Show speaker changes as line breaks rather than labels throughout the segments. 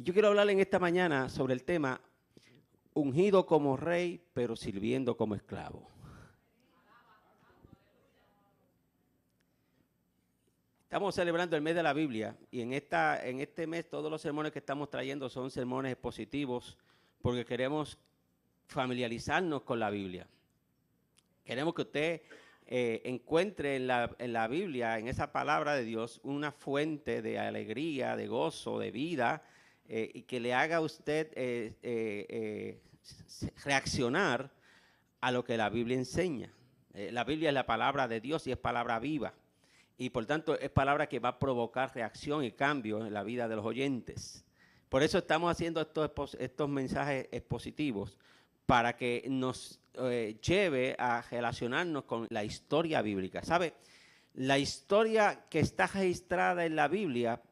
Yo quiero hablar en esta mañana sobre el tema ungido como rey, pero sirviendo como esclavo. Estamos celebrando el mes de la Biblia y en este mes todos los sermones que estamos trayendo son sermones expositivos porque queremos familiarizarnos con la Biblia. Queremos que usted encuentre en la Biblia, en esa palabra de Dios, una fuente de alegría, de gozo, de vida y que le haga a usted reaccionar a lo que la Biblia enseña. La Biblia es la palabra de Dios y es palabra viva. Y por tanto es palabra que va a provocar reacción y cambio en la vida de los oyentes. Por eso estamos haciendo estos mensajes expositivos para que nos lleve a relacionarnos con la historia bíblica. ¿Sabe? La historia que está registrada en la Biblia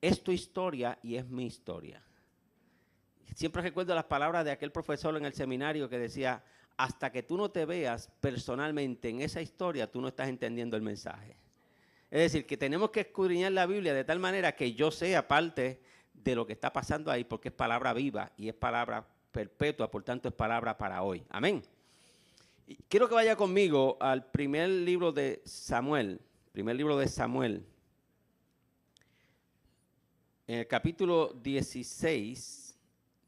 es tu historia y es mi historia. Siempre recuerdo las palabras de aquel profesor en el seminario que decía, hasta que tú no te veas personalmente en esa historia, tú no estás entendiendo el mensaje. Es decir, que tenemos que escudriñar la Biblia de tal manera que yo sea parte de lo que está pasando ahí, porque es palabra viva y es palabra perpetua, por tanto es palabra para hoy. Amén. Y quiero que vaya conmigo al primer libro de Samuel, en el capítulo 16,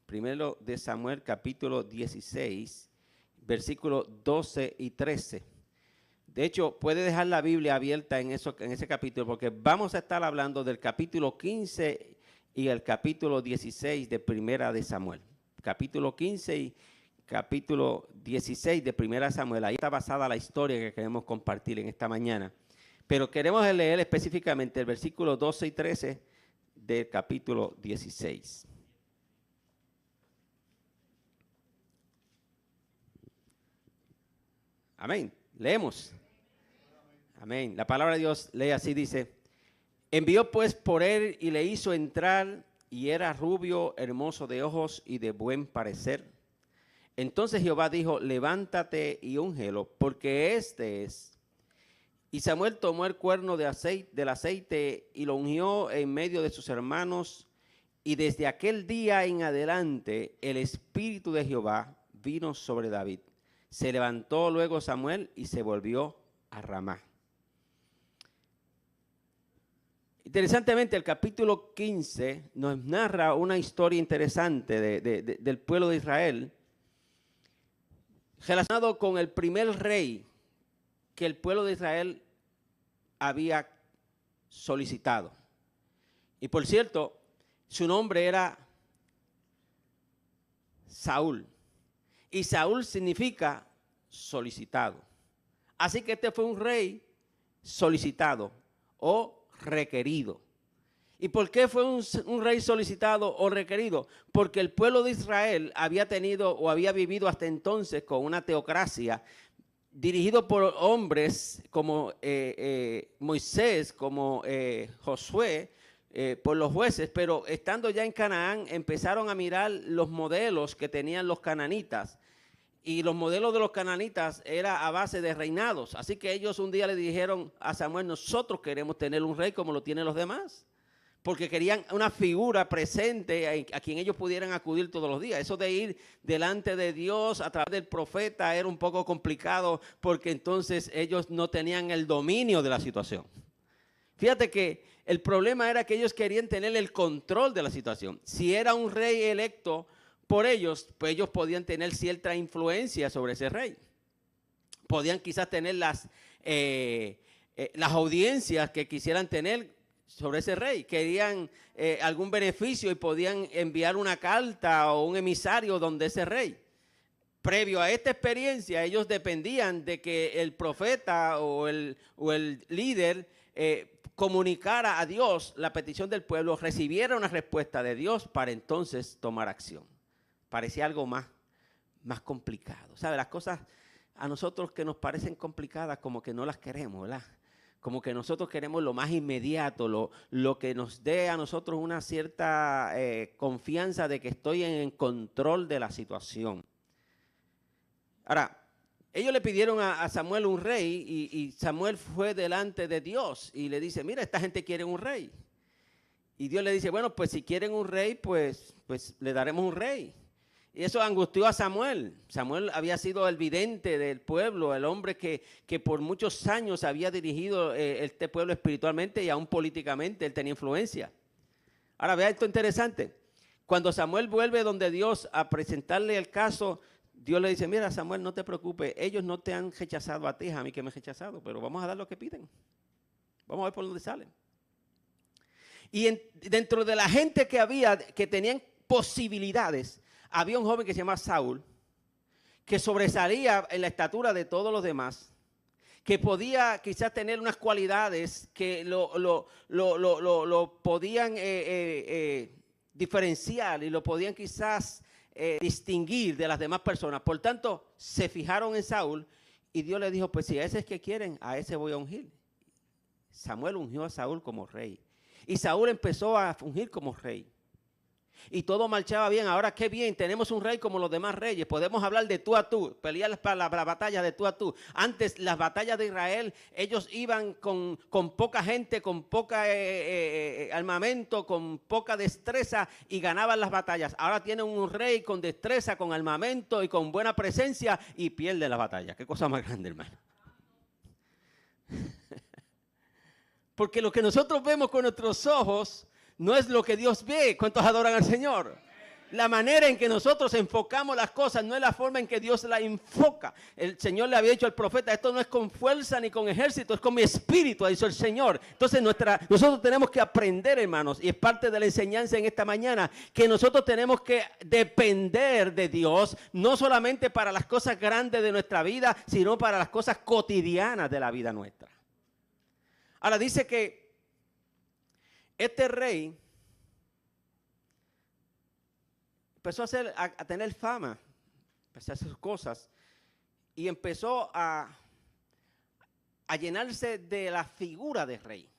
primero de Samuel, capítulo 16, versículos 12 y 13. De hecho, puede dejar la Biblia abierta en ese capítulo porque vamos a estar hablando del capítulo 15 y el capítulo 16 de Primera de Samuel. Capítulo 15 y capítulo 16 de Primera de Samuel. Ahí está basada la historia que queremos compartir en esta mañana. Pero queremos leer específicamente el versículo 12 y 13 del capítulo 16. Amén. Leemos. Amén. La palabra de Dios lee así, dice, envió pues por él y le hizo entrar y era rubio, hermoso de ojos y de buen parecer. Entonces Jehová dijo, levántate y úngelo, porque este es. Y Samuel tomó el cuerno del aceite y lo ungió en medio de sus hermanos. Y desde aquel día en adelante el espíritu de Jehová vino sobre David. Se levantó luego Samuel y se volvió a Ramá. Interesantemente, el capítulo 15 nos narra una historia interesante del pueblo de Israel relacionado con el primer rey que el pueblo de Israel había solicitado. Y por cierto, su nombre era Saúl. Y Saúl significa solicitado. Así que este fue un rey solicitado o requerido. ¿Y por qué fue un rey solicitado o requerido? Porque el pueblo de Israel había tenido o había vivido hasta entonces con una teocracia dirigido por hombres como Moisés, como Josué, por los jueces, pero estando ya en Canaán empezaron a mirar los modelos que tenían los cananitas. Y los modelos de los cananitas era a base de reinados. Así que ellos un día le dijeron a Samuel, nosotros queremos tener un rey como lo tienen los demás. Porque querían una figura presente a quien ellos pudieran acudir todos los días. Eso de ir delante de Dios a través del profeta era un poco complicado porque entonces ellos no tenían el dominio de la situación. Fíjate que el problema era que ellos querían tener el control de la situación. Si era un rey electo por ellos, pues ellos podían tener cierta influencia sobre ese rey. Podían quizás tener las audiencias que quisieran tener sobre ese rey. Querían algún beneficio y podían enviar una carta o un emisario donde ese rey. Previo a esta experiencia, ellos dependían de que el profeta o el líder comunicara a Dios la petición del pueblo, recibiera una respuesta de Dios para entonces tomar acción. Parecía algo más complicado. ¿Sabe? Las cosas a nosotros que nos parecen complicadas como que no las queremos, ¿verdad? Como que nosotros queremos lo más inmediato, lo que nos dé a nosotros una cierta confianza de que estoy en control de la situación. Ahora, ellos le pidieron a Samuel un rey y Samuel fue delante de Dios y le dice, mira, esta gente quiere un rey. Y Dios le dice, bueno, pues si quieren un rey, pues le daremos un rey. Y eso angustió a Samuel. Samuel había sido el vidente del pueblo, el hombre que por muchos años había dirigido este pueblo espiritualmente y aún políticamente. Él tenía influencia. Ahora, vea esto interesante. Cuando Samuel vuelve donde Dios a presentarle el caso, Dios le dice, mira Samuel, no te preocupes, ellos no te han rechazado a ti, es a mí que me han rechazado, pero vamos a dar lo que piden. Vamos a ver por dónde salen. Y dentro de la gente que había, que tenían posibilidades, había un joven que se llama Saúl, que sobresalía en la estatura de todos los demás, que podía quizás tener unas cualidades que lo podían diferenciar y lo podían quizás distinguir de las demás personas. Por tanto, se fijaron en Saúl y Dios le dijo, pues si a ese es que quieren, a ese voy a ungir. Samuel ungió a Saúl como rey. Y Saúl empezó a ungir como rey. Y todo marchaba bien. Ahora qué bien, tenemos un rey como los demás reyes. Podemos hablar de tú a tú, pelear las batallas de tú a tú. Antes las batallas de Israel, ellos iban con poca gente, con poca armamento, con poca destreza y ganaban las batallas. Ahora tienen un rey con destreza, con armamento y con buena presencia y pierde la batalla. Qué cosa más grande, hermano. Porque lo que nosotros vemos con nuestros ojos no es lo que Dios ve. ¿Cuántos adoran al Señor? La manera en que nosotros enfocamos las cosas no es la forma en que Dios la enfoca. El Señor le había dicho al profeta, esto no es con fuerza ni con ejército, es con mi espíritu, ha dicho el Señor. Entonces nosotros tenemos que aprender, hermanos, y es parte de la enseñanza en esta mañana, que nosotros tenemos que depender de Dios, no solamente para las cosas grandes de nuestra vida, sino para las cosas cotidianas de la vida nuestra. Ahora dice que este rey empezó a tener fama, empezó a hacer sus cosas y empezó a llenarse de la figura de rey.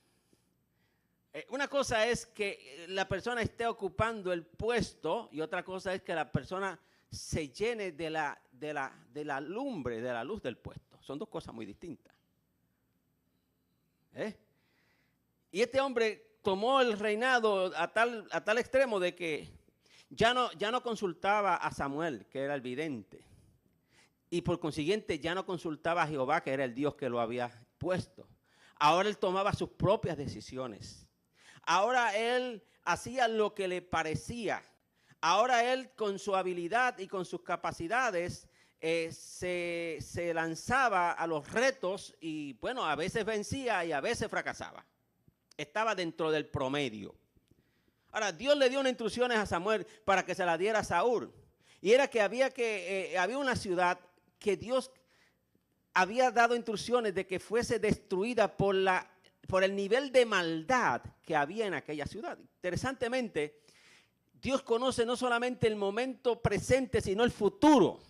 Una cosa es que la persona esté ocupando el puesto y otra cosa es que la persona se llene de la lumbre, de la luz del puesto. Son dos cosas muy distintas. Y este hombre tomó el reinado a tal extremo de que ya no consultaba a Samuel, que era el vidente, y por consiguiente ya no consultaba a Jehová, que era el Dios que lo había puesto. Ahora él tomaba sus propias decisiones. Ahora él hacía lo que le parecía. Ahora él con su habilidad y con sus capacidades se lanzaba a los retos y bueno, a veces vencía y a veces fracasaba. Estaba dentro del promedio. Ahora, Dios le dio unas instrucciones a Samuel para que se las diera a Saúl. Y era que había una ciudad que Dios había dado instrucciones de que fuese destruida por el nivel de maldad que había en aquella ciudad. Interesantemente, Dios conoce no solamente el momento presente, sino el futuro.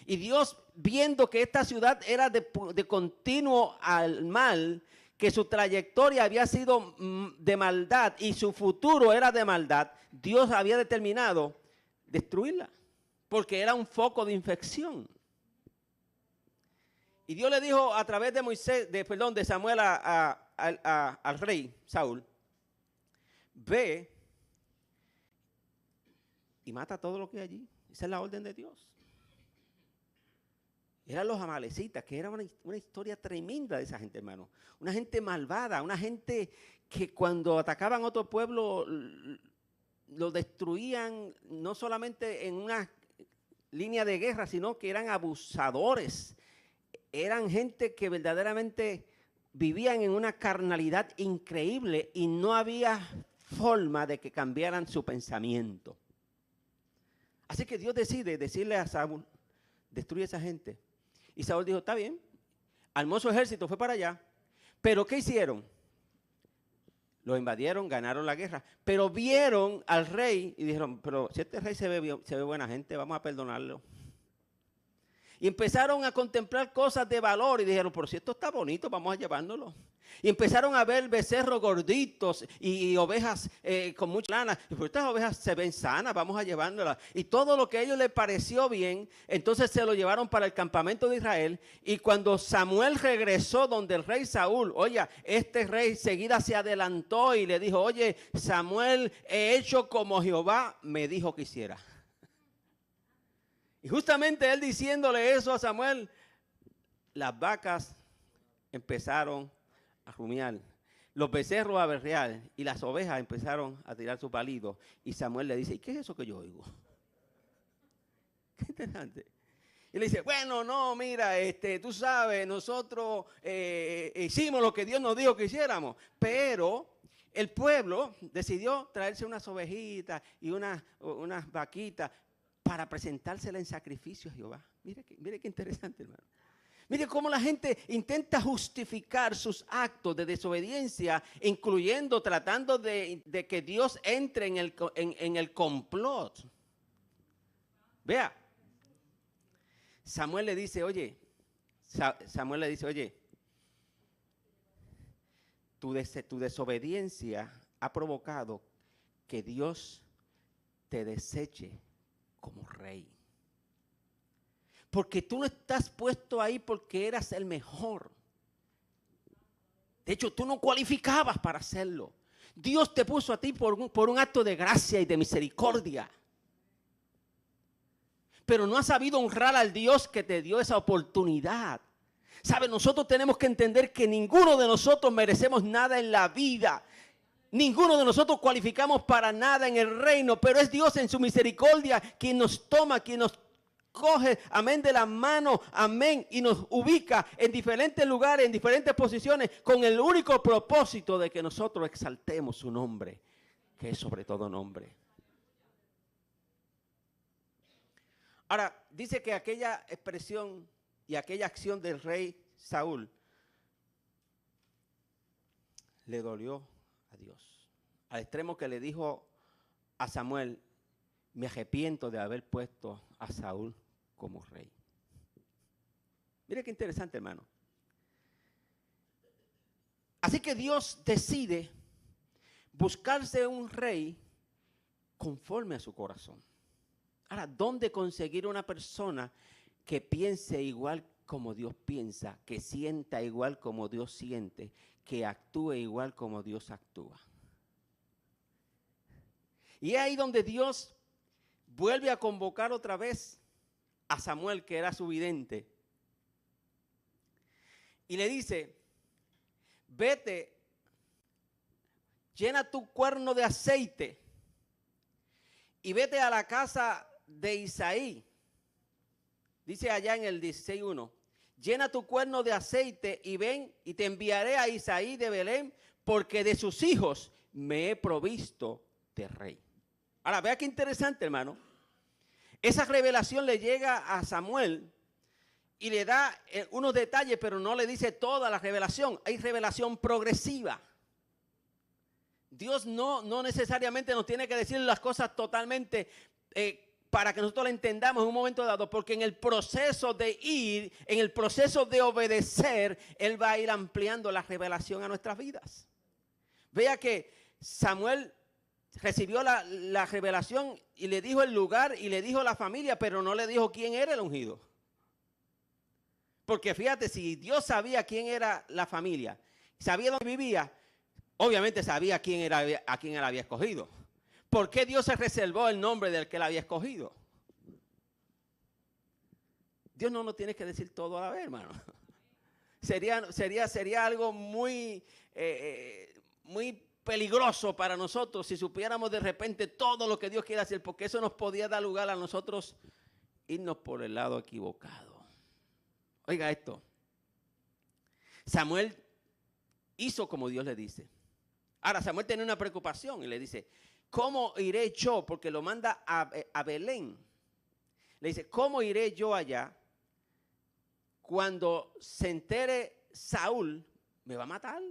Y Dios, viendo que esta ciudad era de continuo al mal, que su trayectoria había sido de maldad y su futuro era de maldad, Dios había determinado destruirla, porque era un foco de infección. Y Dios le dijo a través de Samuel al rey Saúl, ve y mata todo lo que hay allí. Esa es la orden de Dios. Eran los amalecitas, que era una historia tremenda de esa gente, hermano. Una gente malvada, una gente que cuando atacaban a otro pueblo lo destruían no solamente en una línea de guerra, sino que eran abusadores. Eran gente que verdaderamente vivían en una carnalidad increíble y no había forma de que cambiaran su pensamiento. Así que Dios decide decirle a Saúl, destruye a esa gente. Y Saúl dijo, está bien, armó su ejército, fue para allá. Pero ¿qué hicieron? Lo invadieron, ganaron la guerra. Pero vieron al rey y dijeron, pero si este rey se ve buena gente, vamos a perdonarlo. Y empezaron a contemplar cosas de valor y dijeron, por si esto está bonito, vamos a llevárnoslo. Y empezaron a ver becerros gorditos y ovejas con mucha lana. Y pues estas ovejas se ven sanas, vamos a llevárnoslas. Y todo lo que a ellos les pareció bien, entonces se lo llevaron para el campamento de Israel. Y cuando Samuel regresó donde el rey Saúl, oye, este rey seguida se adelantó y le dijo, oye, Samuel, he hecho como Jehová me dijo que hiciera. Y justamente él diciéndole eso a Samuel, las vacas empezaron a rumiar, los becerros a berrear y las ovejas empezaron a tirar sus balidos. Y Samuel le dice, ¿y qué es eso que yo oigo? Qué interesante. Y le dice, bueno, no, mira, tú sabes, nosotros hicimos lo que Dios nos dijo que hiciéramos, pero el pueblo decidió traerse unas ovejitas y unas vaquitas para presentársela en sacrificio a Jehová. Mire qué interesante, hermano. Mire cómo la gente intenta justificar sus actos de desobediencia, incluyendo, tratando de que Dios entre en el complot. Vea, Samuel le dice, oye, tu desobediencia ha provocado que Dios te deseche como rey. Porque tú no estás puesto ahí porque eras el mejor. De hecho, tú no cualificabas para hacerlo. Dios te puso a ti por un acto de gracia y de misericordia. Pero no has sabido honrar al Dios que te dio esa oportunidad. ¿Sabe? Nosotros tenemos que entender que ninguno de nosotros merecemos nada en la vida. Ninguno de nosotros cualificamos para nada en el reino, pero es Dios en su misericordia quien nos toma, quien nos coge, amén, de la mano, amén, y nos ubica en diferentes lugares, en diferentes posiciones, con el único propósito de que nosotros exaltemos su nombre, que es sobre todo nombre. Ahora, dice que aquella expresión y aquella acción del rey Saúl le dolió a Dios, al extremo que le dijo a Samuel, me arrepiento de haber puesto a Saúl como rey. Mire qué interesante, hermano. Así que Dios decide buscarse un rey conforme a su corazón. Ahora, ¿dónde conseguir una persona que piense igual como Dios piensa, que sienta igual como Dios siente, que actúe igual como Dios actúa? Y es ahí donde Dios vuelve a convocar otra vez a Samuel, que era su vidente, y le dice, vete, llena tu cuerno de aceite y vete a la casa de Isaí. Dice allá en el 16:1, llena tu cuerno de aceite y ven y te enviaré a Isaí de Belén, porque de sus hijos me he provisto de rey. Ahora, vea qué interesante, hermano. Esa revelación le llega a Samuel y le da unos detalles, pero no le dice toda la revelación. Hay revelación progresiva. Dios no necesariamente nos tiene que decir las cosas totalmente para que nosotros la entendamos en un momento dado, porque en el proceso de ir, en el proceso de obedecer, Él va a ir ampliando la revelación a nuestras vidas. Vea que Samuel recibió la revelación y le dijo el lugar y le dijo la familia, pero no le dijo quién era el ungido. Porque fíjate, si Dios sabía quién era la familia, sabía dónde vivía, obviamente sabía a quién él había escogido. ¿Por qué Dios se reservó el nombre del que él había escogido? Dios no nos tiene que decir todo a la vez, hermano. Sería algo muy peligroso para nosotros si supiéramos de repente todo lo que Dios quiere hacer, porque eso nos podía dar lugar a nosotros irnos por el lado equivocado. Oiga esto. Samuel hizo como Dios le dice. Ahora, Samuel tiene una preocupación y le dice, ¿cómo iré yo? Porque lo manda a Belén. Le dice, ¿cómo iré yo allá? Cuando se entere Saúl, me va a matar.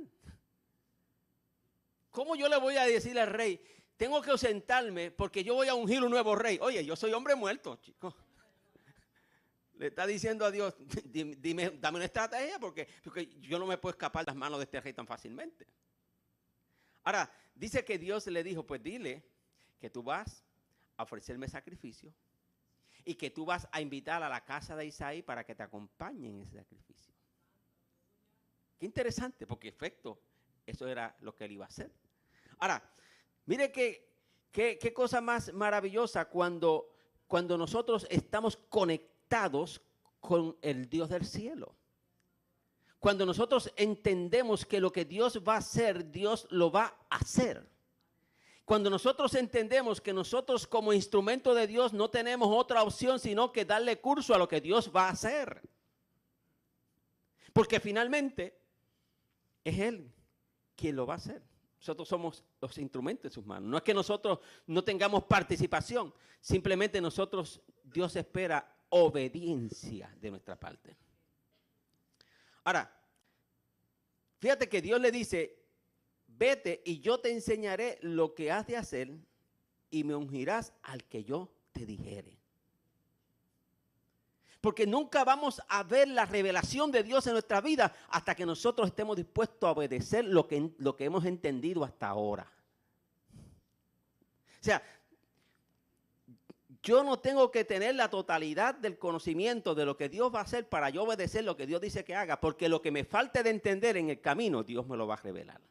¿Cómo yo le voy a decir al rey? Tengo que ausentarme porque yo voy a ungir un nuevo rey. Oye, yo soy hombre muerto, chicos. Le está diciendo a Dios, dime, dame una estrategia porque yo no me puedo escapar de las manos de este rey tan fácilmente. Ahora, dice que Dios le dijo, pues dile que tú vas a ofrecerme sacrificio y que tú vas a invitar a la casa de Isaí para que te acompañe en ese sacrificio. Qué interesante, porque en efecto, eso era lo que él iba a hacer. Ahora, mire qué cosa más maravillosa cuando nosotros estamos conectados con el Dios del cielo. Cuando nosotros entendemos que lo que Dios va a hacer, Dios lo va a hacer. Cuando nosotros entendemos que nosotros como instrumento de Dios no tenemos otra opción sino que darle curso a lo que Dios va a hacer. Porque finalmente es Él quien lo va a hacer. Nosotros somos los instrumentos de sus manos. No es que nosotros no tengamos participación. Simplemente Dios espera obediencia de nuestra parte. Ahora, fíjate que Dios le dice, vete y yo te enseñaré lo que has de hacer y me ungirás al que yo te dijere. Porque nunca vamos a ver la revelación de Dios en nuestra vida hasta que nosotros estemos dispuestos a obedecer lo que hemos entendido hasta ahora. O sea, yo no tengo que tener la totalidad del conocimiento de lo que Dios va a hacer para yo obedecer lo que Dios dice que haga, porque lo que me falte de entender en el camino, Dios me lo va a revelar.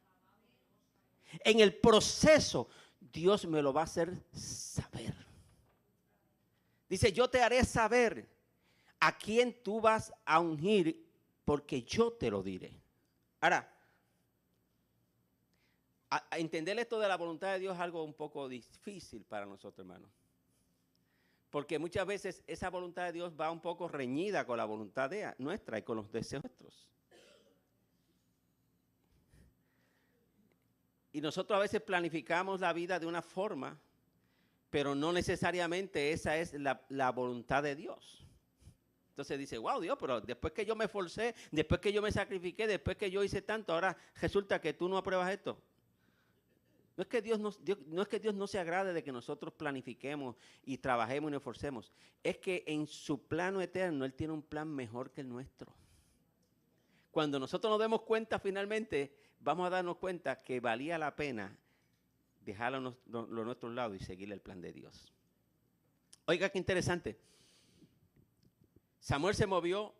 En el proceso, Dios me lo va a hacer saber. Dice, yo te haré saber a quién tú vas a ungir, porque yo te lo diré. Ahora, a entender esto de la voluntad de Dios es algo un poco difícil para nosotros, hermanos. Porque muchas veces esa voluntad de Dios va un poco reñida con la voluntad nuestra y con los deseos nuestros. Y nosotros a veces planificamos la vida de una forma, pero no necesariamente esa es la voluntad de Dios. Entonces dice, wow, Dios, pero después que yo me esforcé, después que yo me sacrifiqué, después que yo hice tanto, ahora resulta que tú no apruebas esto. No es que Dios no se agrade de que nosotros planifiquemos y trabajemos y nos esforcemos. Es que en su plano eterno Él tiene un plan mejor que el nuestro. Cuando nosotros nos demos cuenta finalmente, vamos a darnos cuenta que valía la pena dejarlo a nuestro lado y seguir el plan de Dios. Oiga, qué interesante. Samuel se movió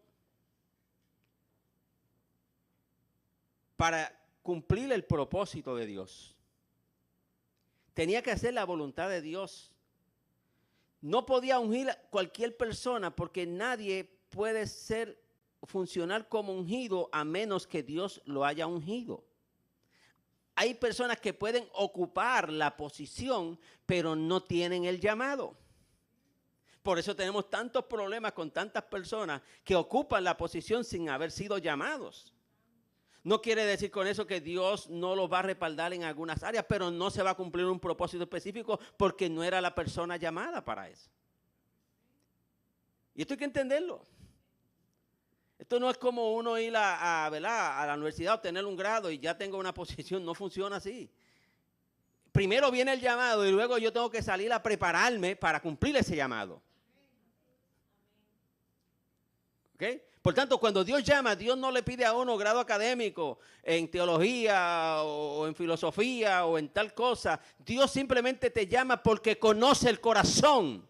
para cumplir el propósito de Dios. Tenía que hacer la voluntad de Dios. No podía ungir a cualquier persona porque nadie puede funcionar como ungido a menos que Dios lo haya ungido. Hay personas que pueden ocupar la posición, pero no tienen el llamado. Por eso tenemos tantos problemas con tantas personas que ocupan la posición sin haber sido llamados. No quiere decir con eso que Dios no los va a respaldar en algunas áreas, pero no se va a cumplir un propósito específico porque no era la persona llamada para eso. Y esto hay que entenderlo. Esto no es como uno ir a la universidad, obtener un grado y ya tengo una posición. No funciona así. Primero viene el llamado y luego yo tengo que salir a prepararme para cumplir ese llamado. ¿Okay? Por tanto, cuando Dios llama, Dios no le pide a uno grado académico en teología o en filosofía o en tal cosa. Dios simplemente te llama porque conoce el corazón.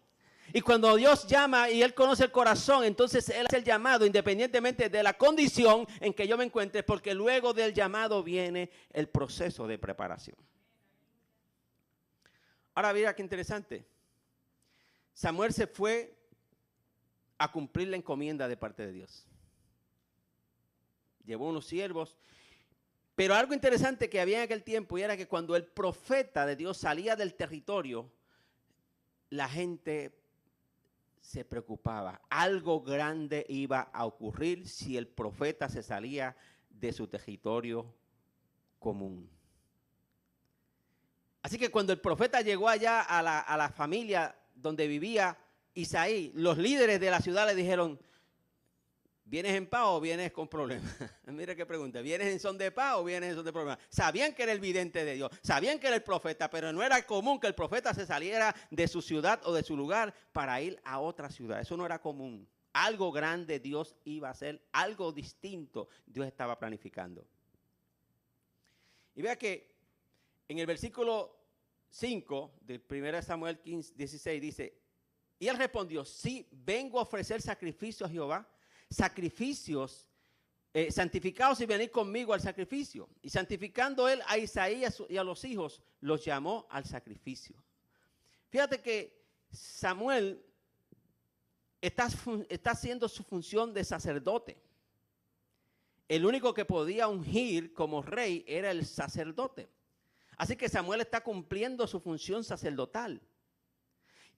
Y cuando Dios llama y Él conoce el corazón, entonces Él hace el llamado independientemente de la condición en que yo me encuentre, porque luego del llamado viene el proceso de preparación. Ahora mira qué interesante. Samuel se fue a cumplir la encomienda de parte de Dios. Llevó unos siervos. Pero algo interesante que había en aquel tiempo era que cuando el profeta de Dios salía del territorio, la gente se preocupaba. Algo grande iba a ocurrir si el profeta se salía de su territorio común. Así que cuando el profeta llegó allá a la familia donde vivía Isaí, los líderes de la ciudad le dijeron, ¿vienes en paz o vienes con problemas? Mira qué pregunta, ¿vienes en son de paz o vienes en son de problemas? Sabían que era el vidente de Dios, sabían que era el profeta, pero no era común que el profeta se saliera de su ciudad o de su lugar para ir a otra ciudad. Eso no era común. Algo grande Dios iba a hacer, algo distinto Dios estaba planificando. Y vea que en el versículo 5 de 1 Samuel 16 dice, y él respondió, sí, vengo a ofrecer sacrificio a Jehová, sacrificios, santificados y venid conmigo al sacrificio. Y santificando él a Isaías y a los hijos, los llamó al sacrificio. Fíjate que Samuel está haciendo su función de sacerdote. El único que podía ungir como rey era el sacerdote. Así que Samuel está cumpliendo su función sacerdotal,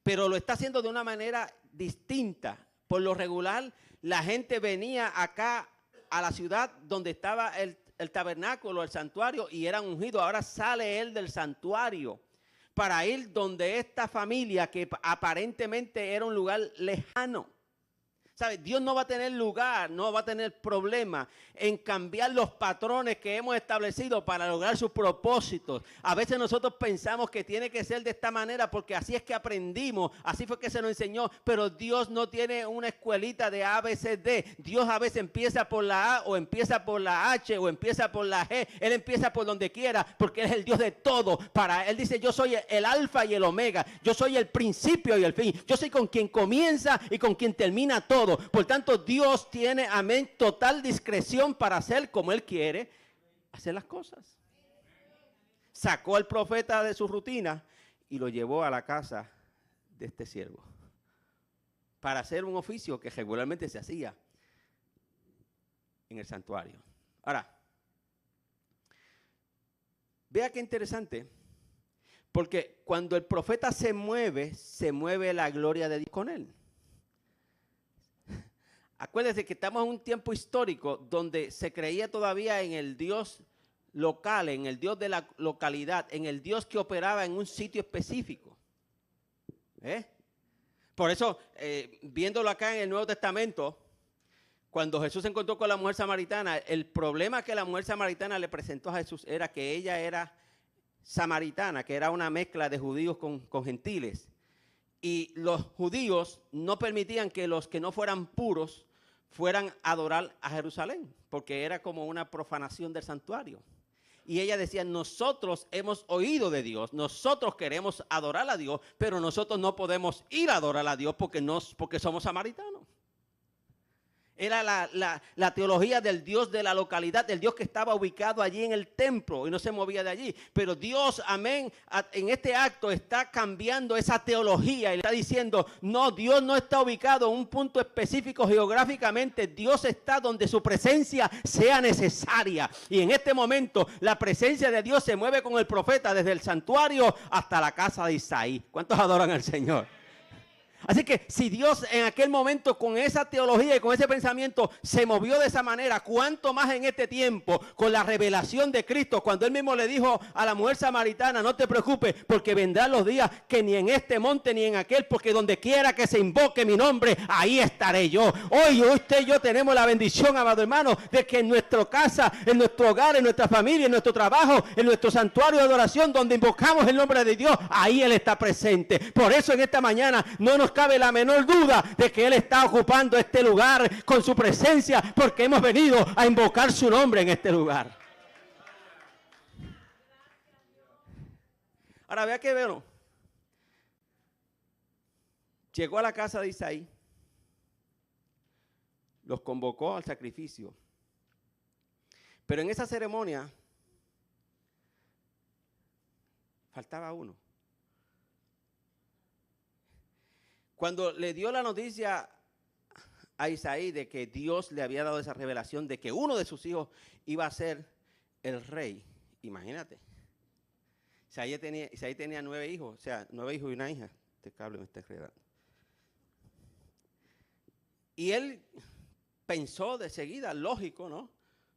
pero lo está haciendo de una manera distinta. Por lo regular, la gente venía acá a la ciudad donde estaba el tabernáculo, el santuario, y eran ungidos. Ahora sale él del santuario para ir donde esta familia que aparentemente era un lugar lejano. ¿Sabe? Dios no va a tener lugar, no va a tener problema en cambiar los patrones que hemos establecido para lograr sus propósitos. A veces nosotros pensamos que tiene que ser de esta manera porque así es que aprendimos, así fue que se nos enseñó, pero Dios no tiene una escuelita de A, B, C, D. Dios a veces empieza por la A o empieza por la H o empieza por la G. Él empieza por donde quiera porque Él es el Dios de todo. Él dice, yo soy el alfa y el omega, yo soy el principio y el fin, yo soy con quien comienza y con quien termina todo. Por tanto, Dios tiene, amén, total discreción para hacer como Él quiere hacer las cosas. Sacó al profeta de su rutina y lo llevó a la casa de este siervo para hacer un oficio que regularmente se hacía en el santuario. Ahora, vea qué interesante, porque cuando el profeta se mueve la gloria de Dios con él. Acuérdense que estamos en un tiempo histórico donde se creía todavía en el Dios local, en el Dios de la localidad, en el Dios que operaba en un sitio específico. Por eso, viéndolo acá en el Nuevo Testamento, cuando Jesús se encontró con la mujer samaritana, el problema que la mujer samaritana le presentó a Jesús era que ella era samaritana, que era una mezcla de judíos con gentiles. Y los judíos no permitían que los que no fueran puros fueran a adorar a Jerusalén, porque era como una profanación del santuario. Y ella decía, nosotros hemos oído de Dios, nosotros queremos adorar a Dios, pero nosotros no podemos ir a adorar a Dios porque somos samaritanos. Era la teología del Dios de la localidad, del Dios que estaba ubicado allí en el templo y no se movía de allí. Pero Dios, amén, en este acto está cambiando esa teología y le está diciendo, no, Dios no está ubicado en un punto específico geográficamente. Dios está donde su presencia sea necesaria. Y en este momento la presencia de Dios se mueve con el profeta desde el santuario hasta la casa de Isaí. ¿Cuántos adoran al Señor? Así que si Dios en aquel momento con esa teología y con ese pensamiento se movió de esa manera, ¿cuánto más en este tiempo con la revelación de Cristo? Cuando Él mismo le dijo a la mujer samaritana, no te preocupes porque vendrán los días que ni en este monte ni en aquel, porque donde quiera que se invoque mi nombre, ahí estaré yo. Hoy usted y yo tenemos la bendición, amado hermano, de que en nuestra casa, en nuestro hogar, en nuestra familia, en nuestro trabajo, en nuestro santuario de adoración, donde invocamos el nombre de Dios, ahí Él está presente. Por eso en esta mañana no nos cabe la menor duda de que Él está ocupando este lugar con su presencia, porque hemos venido a invocar su nombre en este lugar. Ahora vea que bueno, llegó a la casa de Isaí, los convocó al sacrificio, pero en esa ceremonia faltaba uno. Cuando le dio la noticia a Isaí de que Dios le había dado esa revelación de que uno de sus hijos iba a ser el rey, imagínate. Isaí tenía 9 hijos, o sea, 9 hijos y una hija. Este cable me está enredando. Y él pensó de seguida, lógico, ¿no?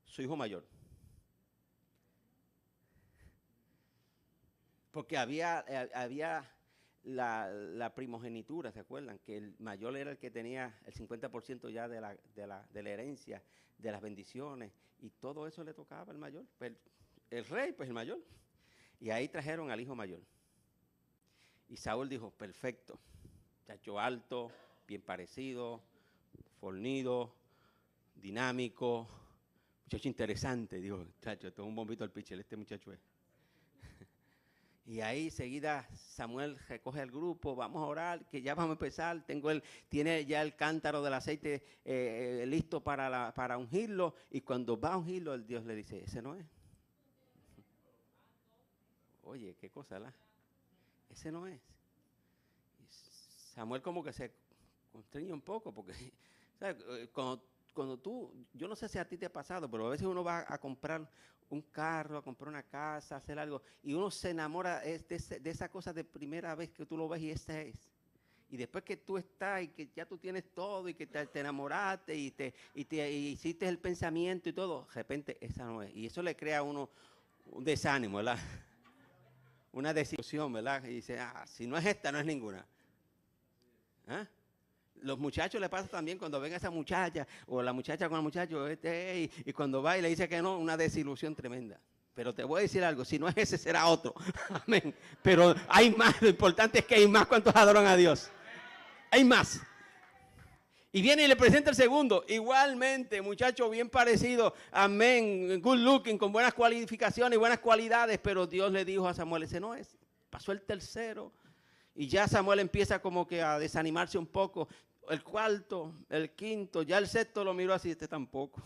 Su hijo mayor. Porque había la primogenitura, ¿se acuerdan? Que el mayor era el que tenía el 50% ya de la herencia, de las bendiciones, y todo eso le tocaba al mayor. Pues el rey, pues el mayor. Y ahí trajeron al hijo mayor. Y Saúl dijo, perfecto, chacho alto, bien parecido, fornido, dinámico, muchacho interesante. Digo, muchacho, esto es un bombito al pitcher, este muchacho es. Y ahí seguida Samuel recoge al grupo, vamos a orar, que ya vamos a empezar. Tiene ya el cántaro del aceite listo para ungirlo. Y cuando va a ungirlo, el Dios le dice, ese no es. Oye, qué cosa, ¿verdad? Ese no es. Y Samuel como que se constriñe un poco, porque ¿sabes? Cuando tú, yo no sé si a ti te ha pasado, pero a veces uno va a comprar un carro, a comprar una casa, a hacer algo, y uno se enamora de esa cosa de primera vez que tú lo ves y esa es. Y después que tú estás y que ya tú tienes todo y que te enamoraste y hiciste el pensamiento y todo, de repente esa no es. Y eso le crea a uno un desánimo, ¿verdad? Una desilusión, ¿verdad? Y dice, si no es esta, no es ninguna. ¿Ah? Los muchachos le pasa también cuando ven a esa muchacha o la muchacha con el muchacho y cuando va y le dice que no, una desilusión tremenda. Pero te voy a decir algo, si no es ese será otro. Amén. Pero hay más, lo importante es que hay más. ¿Cuántos adoran a Dios? Hay más. Y viene y le presenta el segundo, igualmente, muchacho bien parecido, amén, good looking, con buenas cualificaciones y buenas cualidades, pero Dios le dijo a Samuel, ese no es. Pasó el tercero y ya Samuel empieza como que a desanimarse un poco. El cuarto, el quinto, ya el sexto lo miró así, este tampoco.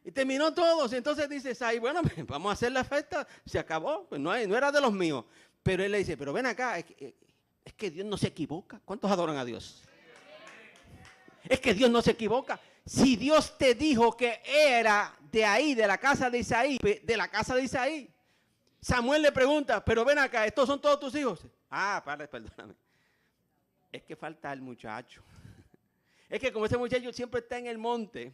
Y terminó todos, y entonces dice, ay, bueno, vamos a hacer la fiesta, se acabó, pues no era de los míos. Pero él le dice, pero ven acá, es que Dios no se equivoca. ¿Cuántos adoran a Dios? Es que Dios no se equivoca. Si Dios te dijo que era de ahí, de la casa de Isaí, de la casa de Isaí. Samuel le pregunta, pero ven acá, ¿estos son todos tus hijos? Padre, perdóname. Es que falta el muchacho. Es que como ese muchacho siempre está en el monte,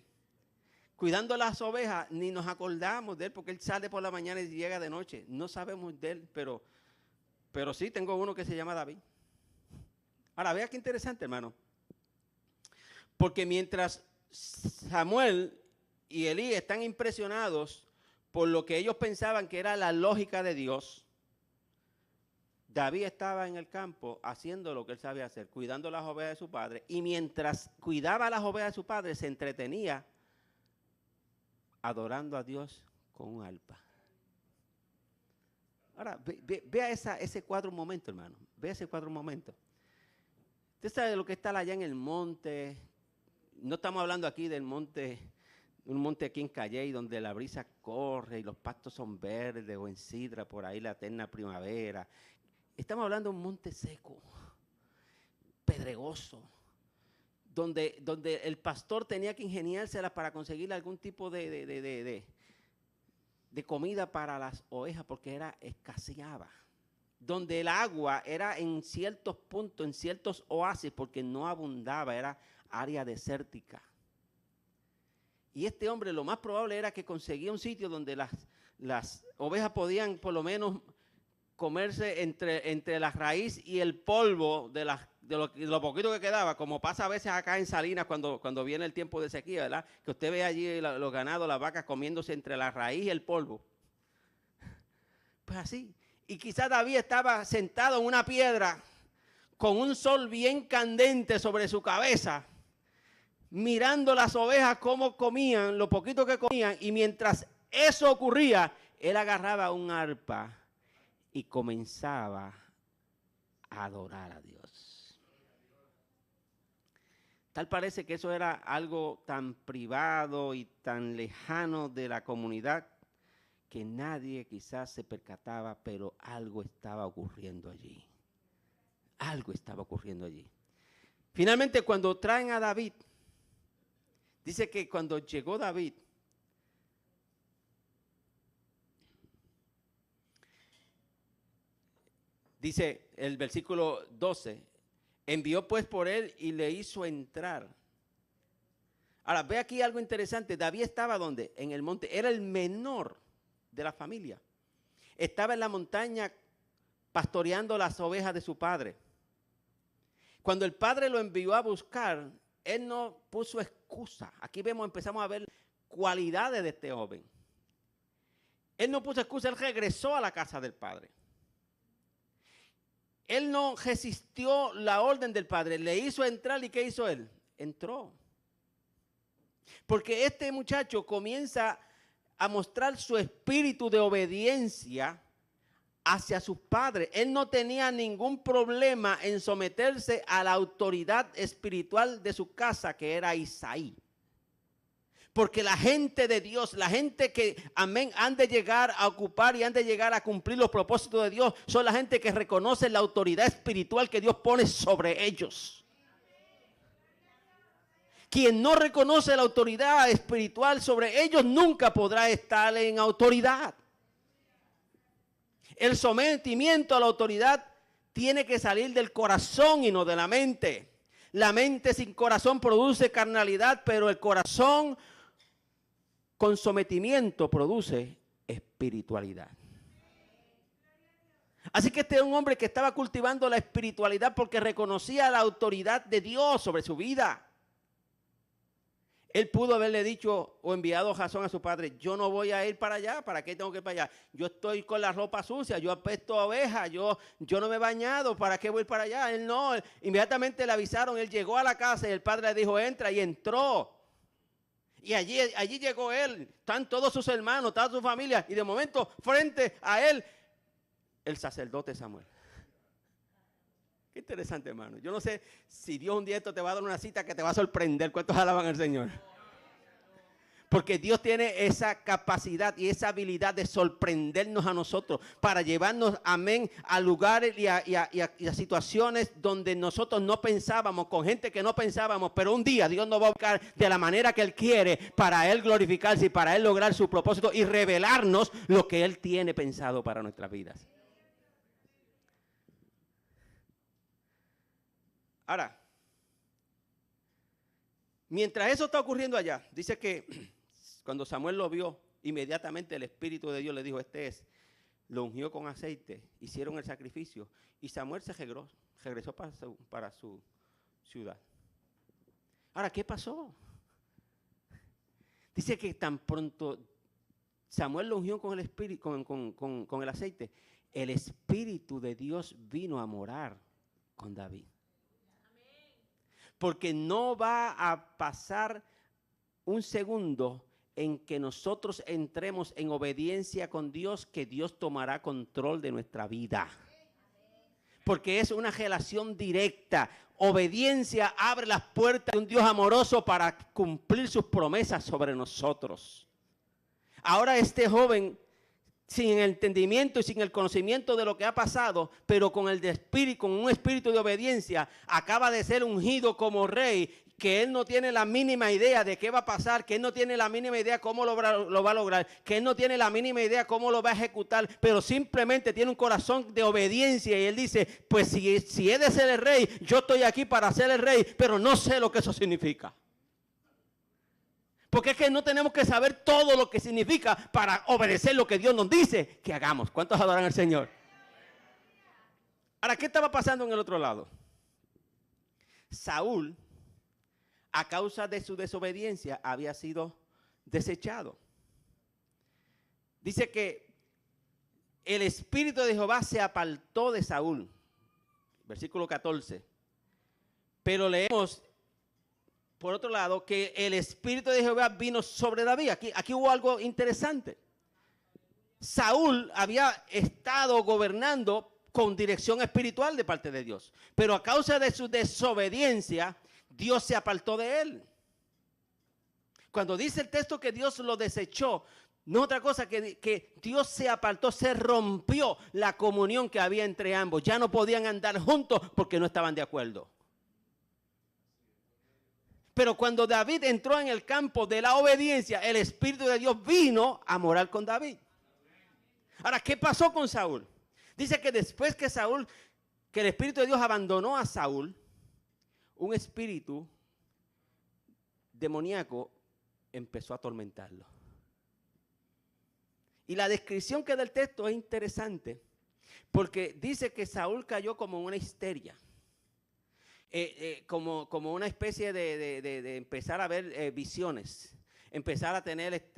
cuidando las ovejas, ni nos acordamos de él, porque él sale por la mañana y llega de noche. No sabemos de él, pero sí tengo uno que se llama David. Ahora, vea qué interesante, hermano. Porque mientras Samuel y Elí están impresionados por lo que ellos pensaban que era la lógica de Dios, David estaba en el campo haciendo lo que él sabía hacer, cuidando las ovejas de su padre. Y mientras cuidaba las ovejas de su padre, se entretenía adorando a Dios con un arpa. Ahora, vea ese cuadro un momento, hermano. Vea ese cuadro un momento. Usted sabe lo que está allá en el monte. No estamos hablando aquí del monte, un monte aquí en Calley donde la brisa corre y los pastos son verdes o en sidra, por ahí la eterna primavera. Estamos hablando de un monte seco, pedregoso, donde el pastor tenía que ingeniárselas para conseguir algún tipo de comida para las ovejas porque escaseaba. Donde el agua era en ciertos puntos, en ciertos oasis, porque no abundaba, era área desértica. Y este hombre lo más probable era que conseguía un sitio donde las ovejas podían por lo menos comerse entre la raíz y el polvo de lo poquito que quedaba, como pasa a veces acá en Salinas cuando viene el tiempo de sequía, ¿verdad? Que usted ve allí los ganados, las vacas comiéndose entre la raíz y el polvo. Pues así. Y quizás David estaba sentado en una piedra con un sol bien candente sobre su cabeza, mirando las ovejas cómo comían, lo poquito que comían, y mientras eso ocurría, él agarraba un arpa y comenzaba a adorar a Dios. Tal parece que eso era algo tan privado y tan lejano de la comunidad que nadie quizás se percataba, pero algo estaba ocurriendo allí. Algo estaba ocurriendo allí. Finalmente, cuando traen a David, dice que cuando llegó David, dice el versículo 12, envió pues por él y le hizo entrar. Ahora, ve aquí algo interesante. David estaba ¿dónde? En el monte. Era el menor de la familia. Estaba en la montaña pastoreando las ovejas de su padre. Cuando el padre lo envió a buscar, él no puso excusa. Aquí empezamos a ver cualidades de este joven. Él no puso excusa, él regresó a la casa del padre. él no resistió la orden del padre, le hizo entrar y ¿qué hizo él? Entró. Porque este muchacho comienza a mostrar su espíritu de obediencia hacia sus padres. Él no tenía ningún problema en someterse a la autoridad espiritual de su casa, que era Isaí. Porque la gente de Dios, la gente que, amén, han de llegar a ocupar y han de llegar a cumplir los propósitos de Dios, son la gente que reconoce la autoridad espiritual que Dios pone sobre ellos. Quien no reconoce la autoridad espiritual sobre ellos nunca podrá estar en autoridad. El sometimiento a la autoridad tiene que salir del corazón y no de la mente. La mente sin corazón produce carnalidad, pero el corazón con sometimiento produce espiritualidad. Así que este es un hombre que estaba cultivando la espiritualidad porque reconocía la autoridad de Dios sobre su vida. Él pudo haberle dicho o enviado razón a su padre: yo no voy a ir para allá, ¿para qué tengo que ir para allá? Yo estoy con la ropa sucia, yo apesto a oveja, yo no me he bañado, ¿para qué voy para allá? Él no, inmediatamente le avisaron, él llegó a la casa y el padre le dijo: entra, y entró. Y allí llegó él, están todos sus hermanos, toda su familia, y de momento frente a él, el sacerdote Samuel. Qué interesante, hermano. Yo no sé si Dios un día esto te va a dar una cita que te va a sorprender. ¿Cuántos alaban al Señor? Porque Dios tiene esa capacidad y esa habilidad de sorprendernos a nosotros para llevarnos, amén, a lugares y a situaciones donde nosotros no pensábamos, con gente que no pensábamos, pero un día Dios nos va a buscar de la manera que Él quiere para Él glorificarse y para Él lograr su propósito y revelarnos lo que Él tiene pensado para nuestras vidas. Ahora, mientras eso está ocurriendo allá, dice que cuando Samuel lo vio, inmediatamente el Espíritu de Dios le dijo: este es. Lo ungió con aceite, hicieron el sacrificio y Samuel se regresó para su ciudad. Ahora, ¿qué pasó? Dice que tan pronto Samuel lo ungió con el Espíritu, con el aceite, el Espíritu de Dios vino a morar con David. Porque no va a pasar un segundo en que nosotros entremos en obediencia con Dios, que Dios tomará control de nuestra vida. Porque es una relación directa. Obediencia abre las puertas de un Dios amoroso para cumplir sus promesas sobre nosotros. Ahora este joven, sin el entendimiento y sin el conocimiento de lo que ha pasado, pero con el espíritu, con un espíritu de obediencia, acaba de ser ungido como rey, que él no tiene la mínima idea de qué va a pasar, que él no tiene la mínima idea cómo lo va a lograr, que él no tiene la mínima idea cómo lo va a ejecutar, pero simplemente tiene un corazón de obediencia y él dice: pues si he de ser el rey, yo estoy aquí para ser el rey, pero no sé lo que eso significa. Porque es que no tenemos que saber todo lo que significa para obedecer lo que Dios nos dice que hagamos. ¿Cuántos adoran al Señor? Ahora, ¿qué estaba pasando en el otro lado? Saúl, a causa de su desobediencia, había sido desechado. Dice que el Espíritu de Jehová se apartó de Saúl. Versículo 14. Pero leemos, por otro lado, que el Espíritu de Jehová vino sobre David. Aquí hubo algo interesante. Saúl había estado gobernando con dirección espiritual de parte de Dios, pero a causa de su desobediencia, Dios se apartó de él. Cuando dice el texto que Dios lo desechó, no es otra cosa que Dios se apartó, se rompió la comunión que había entre ambos. Ya no podían andar juntos porque no estaban de acuerdo. Pero cuando David entró en el campo de la obediencia, el Espíritu de Dios vino a morar con David. Ahora, ¿qué pasó con Saúl? Dice que después que el Espíritu de Dios abandonó a Saúl, un espíritu demoníaco empezó a atormentarlo. Y la descripción que da el texto es interesante, porque dice que Saúl cayó como en una histeria. Como una especie de empezar a ver visiones, empezar a tener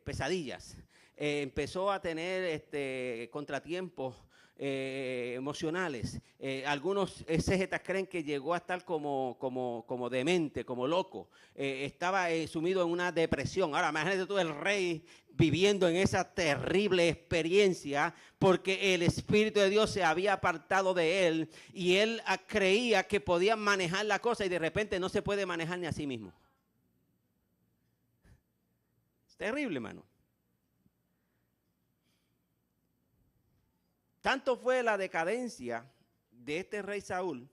pesadillas, empezó a tener contratiempos emocionales. Algunos exégetas creen que llegó a estar como demente, como loco. Estaba sumido en una depresión. Ahora, imagínate tú el rey viviendo en esa terrible experiencia porque el Espíritu de Dios se había apartado de él y él creía que podía manejar la cosa y de repente no se puede manejar ni a sí mismo. Es terrible, hermano. Tanto fue la decadencia de este rey Saúl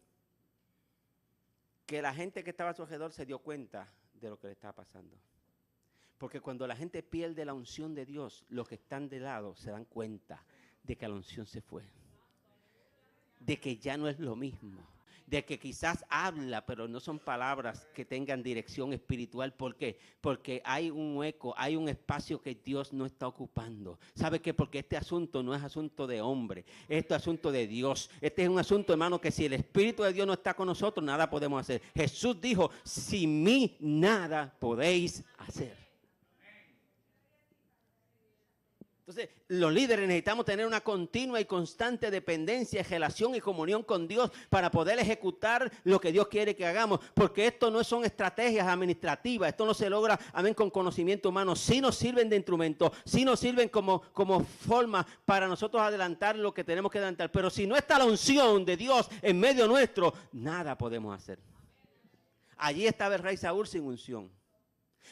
que la gente que estaba a su alrededor se dio cuenta de lo que le estaba pasando. Porque cuando la gente pierde la unción de Dios, los que están de lado se dan cuenta de que la unción se fue. De que ya no es lo mismo. De que quizás habla, pero no son palabras que tengan dirección espiritual. ¿Por qué? Porque hay un hueco, hay un espacio que Dios no está ocupando. ¿Sabe qué? Porque este asunto no es asunto de hombre, este es asunto de Dios. Este es un asunto, hermano, que si el Espíritu de Dios no está con nosotros, nada podemos hacer. Jesús dijo, sin mí nada podéis hacer. Entonces, los líderes necesitamos tener una continua y constante dependencia, relación y comunión con Dios para poder ejecutar lo que Dios quiere que hagamos. Porque esto no son estrategias administrativas, esto no se logra, amén, con conocimiento humano. Sí nos sirven de instrumento, sí nos sirven como forma para nosotros adelantar lo que tenemos que adelantar. Pero si no está la unción de Dios en medio nuestro, nada podemos hacer. Allí estaba el rey Saúl sin unción.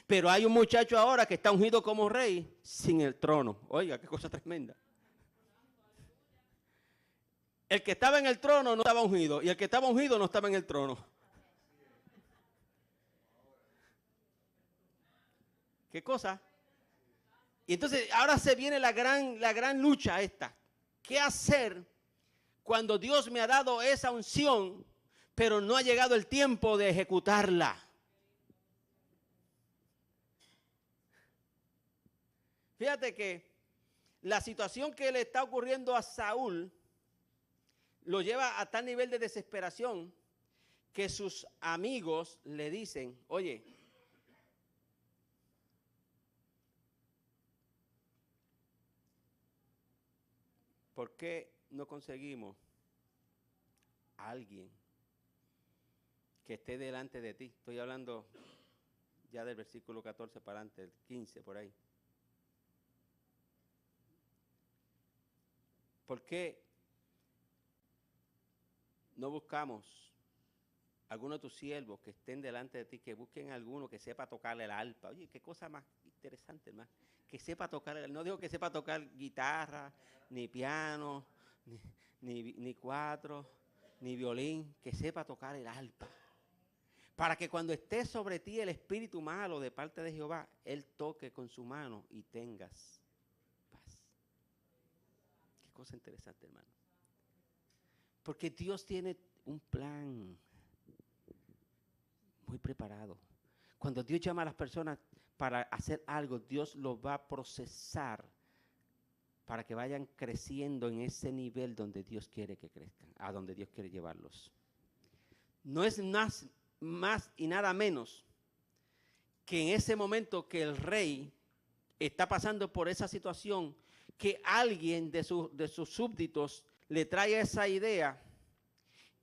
Pero hay un muchacho ahora que está ungido como rey sin el trono. Oiga, qué cosa tremenda. El que estaba en el trono no estaba ungido y el que estaba ungido no estaba en el trono. ¿Qué cosa? Y entonces ahora se viene la gran lucha esta. ¿Qué hacer cuando Dios me ha dado esa unción, pero no ha llegado el tiempo de ejecutarla? Fíjate que la situación que le está ocurriendo a Saúl lo lleva a tal nivel de desesperación que sus amigos le dicen, oye, ¿por qué no conseguimos a alguien que esté delante de ti? Estoy hablando ya del versículo 14 para adelante, el 15 por ahí. ¿Por qué no buscamos algunos de tus siervos que estén delante de ti, que busquen a alguno que sepa tocar el arpa? Oye, qué cosa más interesante, hermano. Que sepa tocar, no digo que sepa tocar guitarra, ni piano, ni cuatro, ni violín, que sepa tocar el arpa. Para que cuando esté sobre ti el espíritu malo de parte de Jehová, Él toque con su mano y tengas paz. Qué cosa interesante, hermano. Porque Dios tiene un plan muy preparado. Cuando Dios llama a las personas para hacer algo, Dios los va a procesar para que vayan creciendo en ese nivel donde Dios quiere que crezcan, a donde Dios quiere llevarlos. No es más y nada menos que en ese momento que el rey está pasando por esa situación, que alguien de sus súbditos le trae esa idea,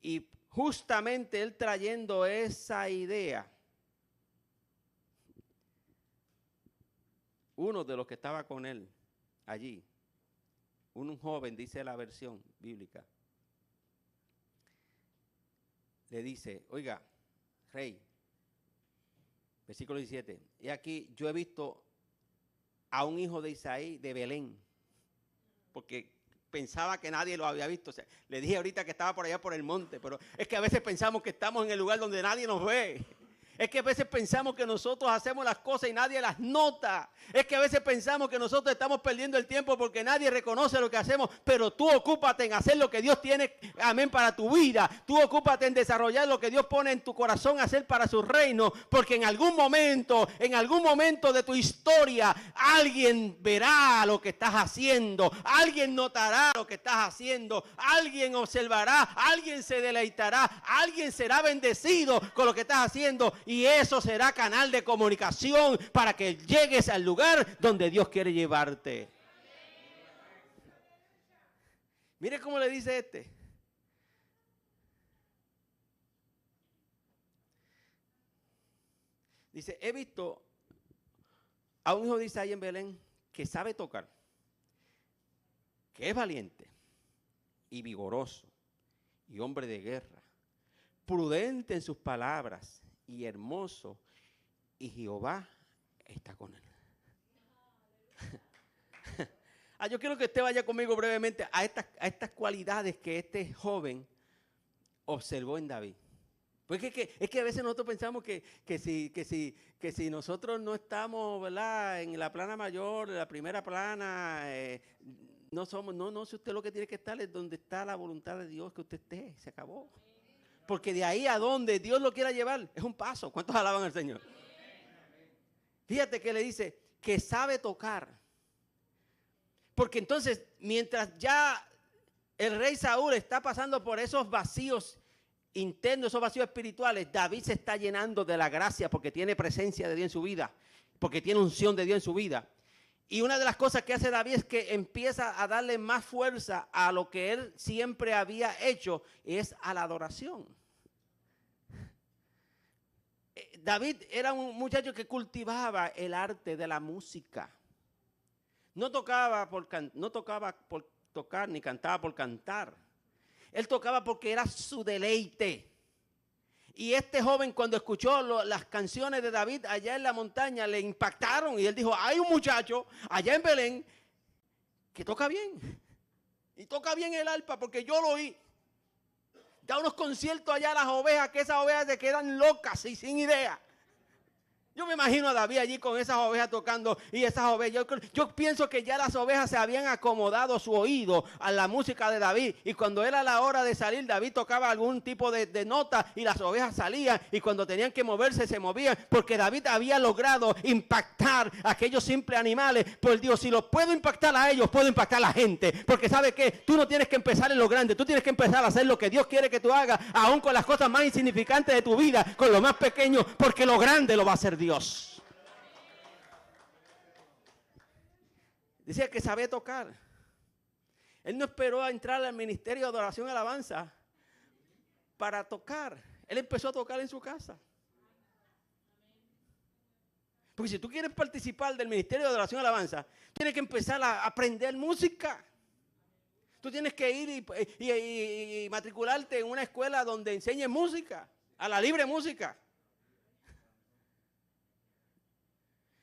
y justamente él trayendo esa idea, uno de los que estaba con él allí, un joven, dice la versión bíblica, le dice, oiga, rey, versículo 17, y aquí yo he visto a un hijo de Isaí de Belén, porque pensaba que nadie lo había visto. O sea, le dije ahorita que estaba por allá por el monte, pero es que a veces pensamos que estamos en el lugar donde nadie nos ve. Es que a veces pensamos que nosotros hacemos las cosas y nadie las nota. Es que a veces pensamos que nosotros estamos perdiendo el tiempo porque nadie reconoce lo que hacemos. Pero tú ocúpate en hacer lo que Dios tiene, amén, para tu vida. Tú ocúpate en desarrollar lo que Dios pone en tu corazón a hacer para su reino. Porque en algún momento de tu historia, alguien verá lo que estás haciendo. Alguien notará lo que estás haciendo. Alguien observará. Alguien se deleitará. Alguien será bendecido con lo que estás haciendo. Y eso será canal de comunicación para que llegues al lugar donde Dios quiere llevarte. Mire cómo le dice este. Dice, he visto a un hijo de Isaí en Belén que sabe tocar, que es valiente y vigoroso y hombre de guerra, prudente en sus palabras y hermoso, y Jehová está con él. Yo quiero que usted vaya conmigo brevemente a estas cualidades que este joven observó en David. Porque es que a veces nosotros pensamos que si nosotros no estamos, ¿verdad?, en la plana mayor, la primera plana, no somos, no, si usted lo que tiene que estar es donde está la voluntad de Dios, que usted esté, se acabó. Porque de ahí a donde Dios lo quiera llevar, es un paso. ¿Cuántos alaban al Señor? Fíjate que le dice que sabe tocar. Porque entonces, mientras ya el rey Saúl está pasando por esos vacíos internos, esos vacíos espirituales, David se está llenando de la gracia porque tiene presencia de Dios en su vida, porque tiene unción de Dios en su vida. Y una de las cosas que hace David es que empieza a darle más fuerza a lo que él siempre había hecho, es a la adoración. David era un muchacho que cultivaba el arte de la música. No tocaba por tocar ni cantaba por cantar. Él tocaba porque era su deleite. Y este joven, cuando escuchó las canciones de David allá en la montaña, le impactaron. Y él dijo, hay un muchacho allá en Belén que toca bien. Y toca bien el arpa porque yo lo oí. Da unos conciertos allá a las ovejas, que esas ovejas se quedan locas y sin idea. Yo me imagino a David allí con esas ovejas tocando y esas ovejas. Yo pienso que ya las ovejas se habían acomodado su oído a la música de David. Y cuando era la hora de salir, David tocaba algún tipo de nota y las ovejas salían. Y cuando tenían que moverse, se movían. Porque David había logrado impactar a aquellos simples animales. Pues Dios, si los puedo impactar a ellos, puedo impactar a la gente. Porque ¿sabe qué? Tú no tienes que empezar en lo grande. Tú tienes que empezar a hacer lo que Dios quiere que tú hagas. Aún con las cosas más insignificantes de tu vida. Con lo más pequeño. Porque lo grande lo va a hacer Dios. Decía que sabía tocar. Él no esperó a entrar al ministerio de adoración y alabanza para tocar. Él empezó a tocar en su casa. Porque si tú quieres participar del ministerio de adoración y alabanza, tienes que empezar a aprender música. Tú tienes que ir y matricularte en una escuela donde enseñen música, a la libre música.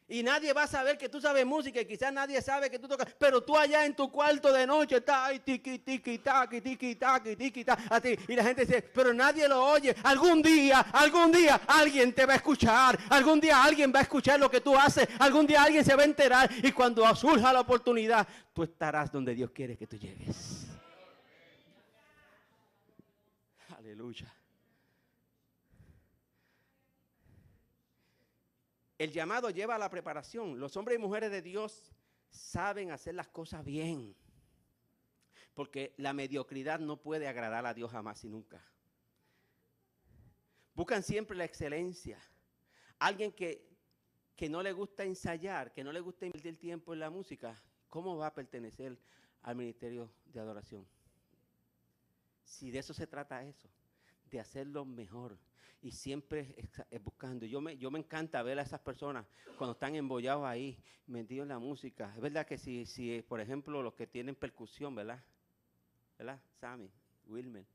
Y nadie va a saber que tú sabes música y quizás nadie sabe que tú tocas. Pero tú allá en tu cuarto de noche estás ahí tiqui, tiqui, taqui, tiqui, taqui, tiqui, taqui. Y la gente dice, pero nadie lo oye. Algún día alguien te va a escuchar. Algún día alguien va a escuchar lo que tú haces. Algún día alguien se va a enterar. Y cuando surja la oportunidad, tú estarás donde Dios quiere que tú llegues. Aleluya. El llamado lleva a la preparación. Los hombres y mujeres de Dios saben hacer las cosas bien. Porque la mediocridad no puede agradar a Dios jamás y nunca. Buscan siempre la excelencia. Alguien que no le gusta ensayar, que no le gusta invertir tiempo en la música, ¿cómo va a pertenecer al ministerio de adoración? Si de eso se trata eso, de hacerlo mejor. Y siempre buscando. Yo me encanta ver a esas personas cuando están embollados ahí, metidos en la música. Es verdad que si por ejemplo, los que tienen percusión, ¿verdad? Sammy, Wilmer.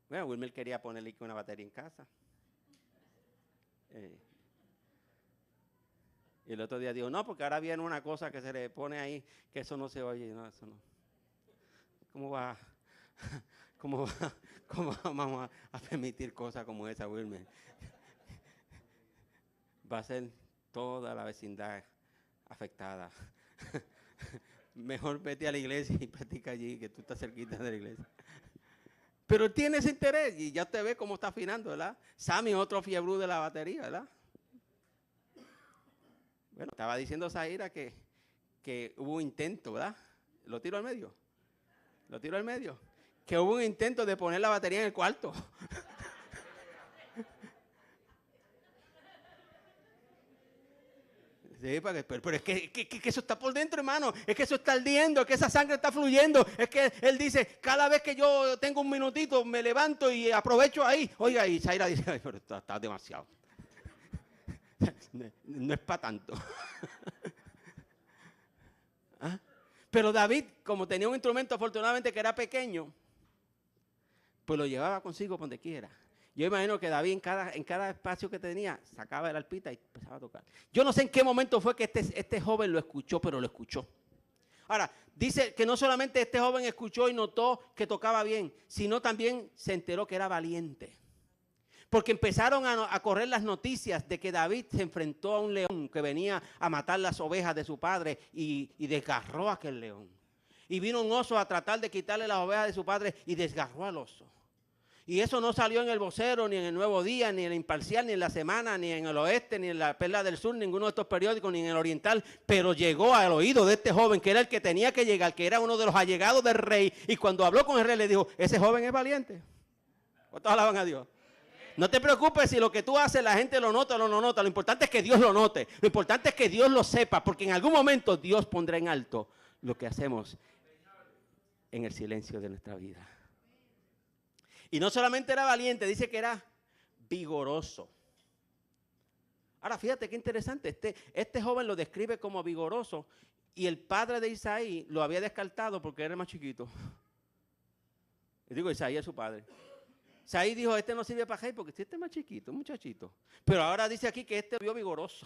Bueno, Wilmer quería ponerle una batería en casa. Y el otro día dijo, no, porque ahora viene una cosa que se le pone ahí, que eso no se oye. No, eso no. ¿Cómo vamos a permitir cosas como esa, Wilmer? Va a ser toda la vecindad afectada. Mejor vete a la iglesia y practica allí, que tú estás cerquita de la iglesia. Pero tiene ese interés y ya usted ve cómo está afinando, ¿verdad? Sammy, otro fiebrú de la batería, ¿verdad? Bueno, estaba diciendo Zaira que hubo un intento, ¿verdad? Lo tiro al medio. Que hubo un intento de poner la batería en el cuarto. Sí, pero es que eso está por dentro, hermano. Es que eso está ardiendo, es que esa sangre está fluyendo. Es que él dice, cada vez que yo tengo un minutito, me levanto y aprovecho ahí. Oiga, y Zaira dice, ay, pero está demasiado. No es para tanto. ¿Ah? Pero David, como tenía un instrumento afortunadamente que era pequeño, pues lo llevaba consigo por donde quiera. Yo imagino que David en cada espacio que tenía, sacaba el arpita y empezaba a tocar. Yo no sé en qué momento fue que este joven lo escuchó, pero lo escuchó. Ahora, dice que no solamente este joven escuchó y notó que tocaba bien, sino también se enteró que era valiente. Porque empezaron a correr las noticias de que David se enfrentó a un león que venía a matar las ovejas de su padre y desgarró a aquel león. Y vino un oso a tratar de quitarle las ovejas de su padre y desgarró al oso. Y eso no salió en el Vocero, ni en el Nuevo Día, ni en el Imparcial, ni en La Semana, ni en el Oeste, ni en la Perla del Sur, ninguno de estos periódicos, ni en el Oriental. Pero llegó al oído de este joven, que era el que tenía que llegar, que era uno de los allegados del rey. Y cuando habló con el rey, le dijo, ese joven es valiente. ¿Cuántos alaban a Dios? No te preocupes si lo que tú haces la gente lo nota o no lo nota. Lo importante es que Dios lo note. Lo importante es que Dios lo sepa, porque en algún momento Dios pondrá en alto lo que hacemos en el silencio de nuestra vida. Y no solamente era valiente, dice que era vigoroso. Ahora fíjate qué interesante, este joven lo describe como vigoroso y el padre de Isaí lo había descartado porque era más chiquito. Y digo, Isaí es su padre. Isaí dijo, este no sirve para rey porque este es más chiquito, un muchachito. Pero ahora dice aquí que este vio vigoroso.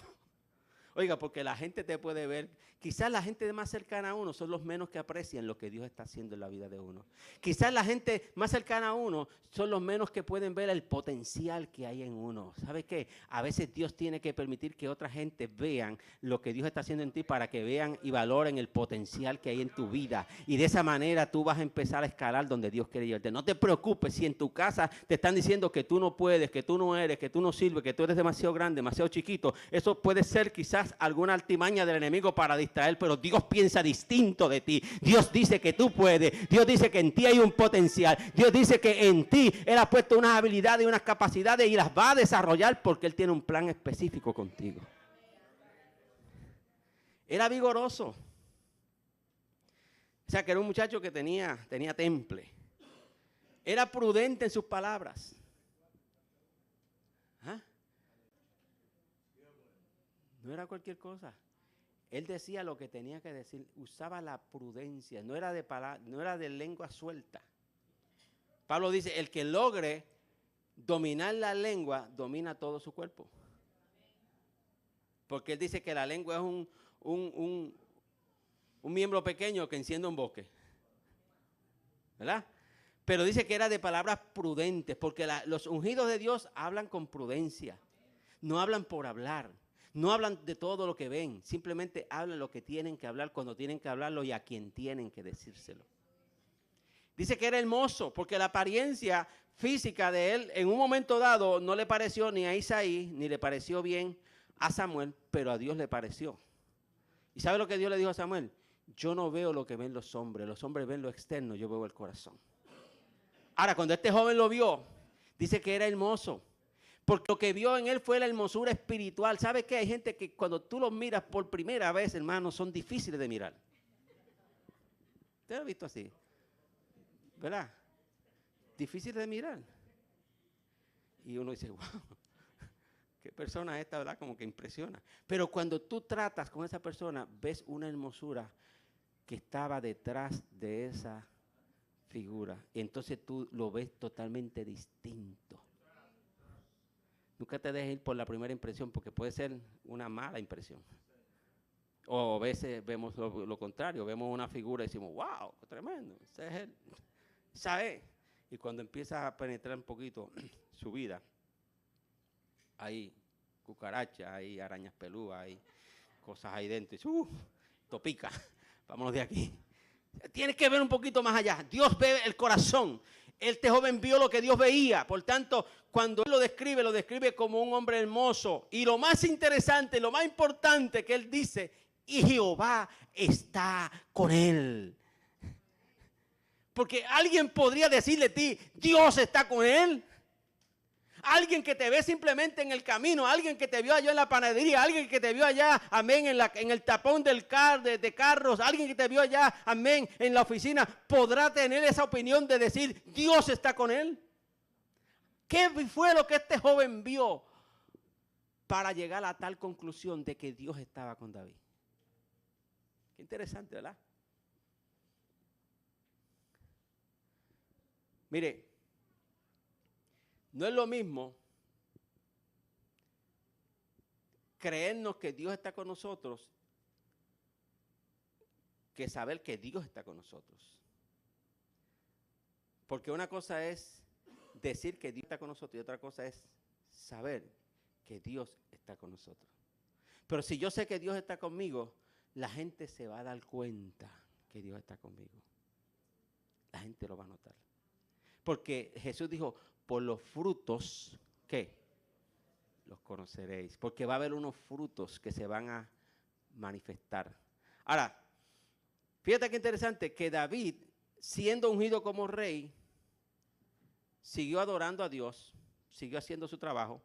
Oiga, porque la gente te puede ver. Quizás la gente más cercana a uno son los menos que aprecian lo que Dios está haciendo en la vida de uno. Quizás la gente más cercana a uno son los menos que pueden ver el potencial que hay en uno. ¿Sabe qué? A veces Dios tiene que permitir que otra gente vean lo que Dios está haciendo en ti para que vean y valoren el potencial que hay en tu vida. Y de esa manera tú vas a empezar a escalar donde Dios quiere llevarte. No te preocupes si en tu casa te están diciendo que tú no puedes, que tú no eres, que tú no sirves, que tú eres demasiado grande, demasiado chiquito. Eso puede ser quizás alguna artimaña del enemigo para distraer, pero Dios piensa distinto de ti. Dios dice que tú puedes. Dios dice que en ti hay un potencial. Dios dice que en ti Él ha puesto unas habilidades y unas capacidades y las va a desarrollar porque Él tiene un plan específico contigo. Era vigoroso. O sea, que era un muchacho que tenía temple. Era prudente en sus palabras. ¿Ah? No era cualquier cosa. Él decía lo que tenía que decir, usaba la prudencia, no era de lengua suelta. Pablo dice, el que logre dominar la lengua, domina todo su cuerpo. Porque él dice que la lengua es un miembro pequeño que enciende un bosque. ¿Verdad? Pero dice que era de palabras prudentes, porque los ungidos de Dios hablan con prudencia, no hablan por hablar. No hablan de todo lo que ven, simplemente hablan lo que tienen que hablar cuando tienen que hablarlo y a quien tienen que decírselo. Dice que era hermoso porque la apariencia física de él en un momento dado no le pareció ni a Isaí, ni le pareció bien a Samuel, pero a Dios le pareció. ¿Y sabe lo que Dios le dijo a Samuel? Yo no veo lo que ven los hombres ven lo externo, yo veo el corazón. Ahora, cuando este joven lo vio, dice que era hermoso. Porque lo que vio en él fue la hermosura espiritual. ¿Sabe qué? Hay gente que cuando tú los miras por primera vez, hermano, son difíciles de mirar. ¿Usted lo ha visto así? ¿Verdad? Difíciles de mirar. Y uno dice, wow, qué persona es esta, ¿verdad? Como que impresiona. Pero cuando tú tratas con esa persona, ves una hermosura que estaba detrás de esa figura. Y entonces tú lo ves totalmente distinto. Nunca te dejes ir por la primera impresión porque puede ser una mala impresión. O a veces vemos lo contrario, vemos una figura y decimos, wow, qué tremendo, ese es él. ¿Sabe? Y cuando empieza a penetrar un poquito su vida, hay cucarachas, hay arañas peludas, hay cosas ahí dentro. Y dice, topica, vámonos de aquí. Tienes que ver un poquito más allá. Dios ve el corazón. Este joven vio lo que Dios veía. Por tanto, cuando él lo describe como un hombre hermoso. Y lo más interesante, lo más importante que él dice, y Jehová está con él. Porque alguien podría decirle a ti, Dios está con él. Alguien que te ve simplemente en el camino, alguien que te vio allá en la panadería, alguien que te vio allá, amén, en el tapón del de carros, alguien que te vio allá, amén, en la oficina, podrá tener esa opinión de decir, Dios está con él. ¿Qué fue lo que este joven vio para llegar a tal conclusión de que Dios estaba con David? Qué interesante, ¿verdad? Mire, no es lo mismo creernos que Dios está con nosotros que saber que Dios está con nosotros. Porque una cosa es decir que Dios está con nosotros y otra cosa es saber que Dios está con nosotros. Pero si yo sé que Dios está conmigo, la gente se va a dar cuenta que Dios está conmigo. La gente lo va a notar. Porque Jesús dijo, por los frutos, ¿qué? Los conoceréis. Porque va a haber unos frutos que se van a manifestar. Ahora, fíjate qué interesante, que David, siendo ungido como rey, siguió adorando a Dios, siguió haciendo su trabajo,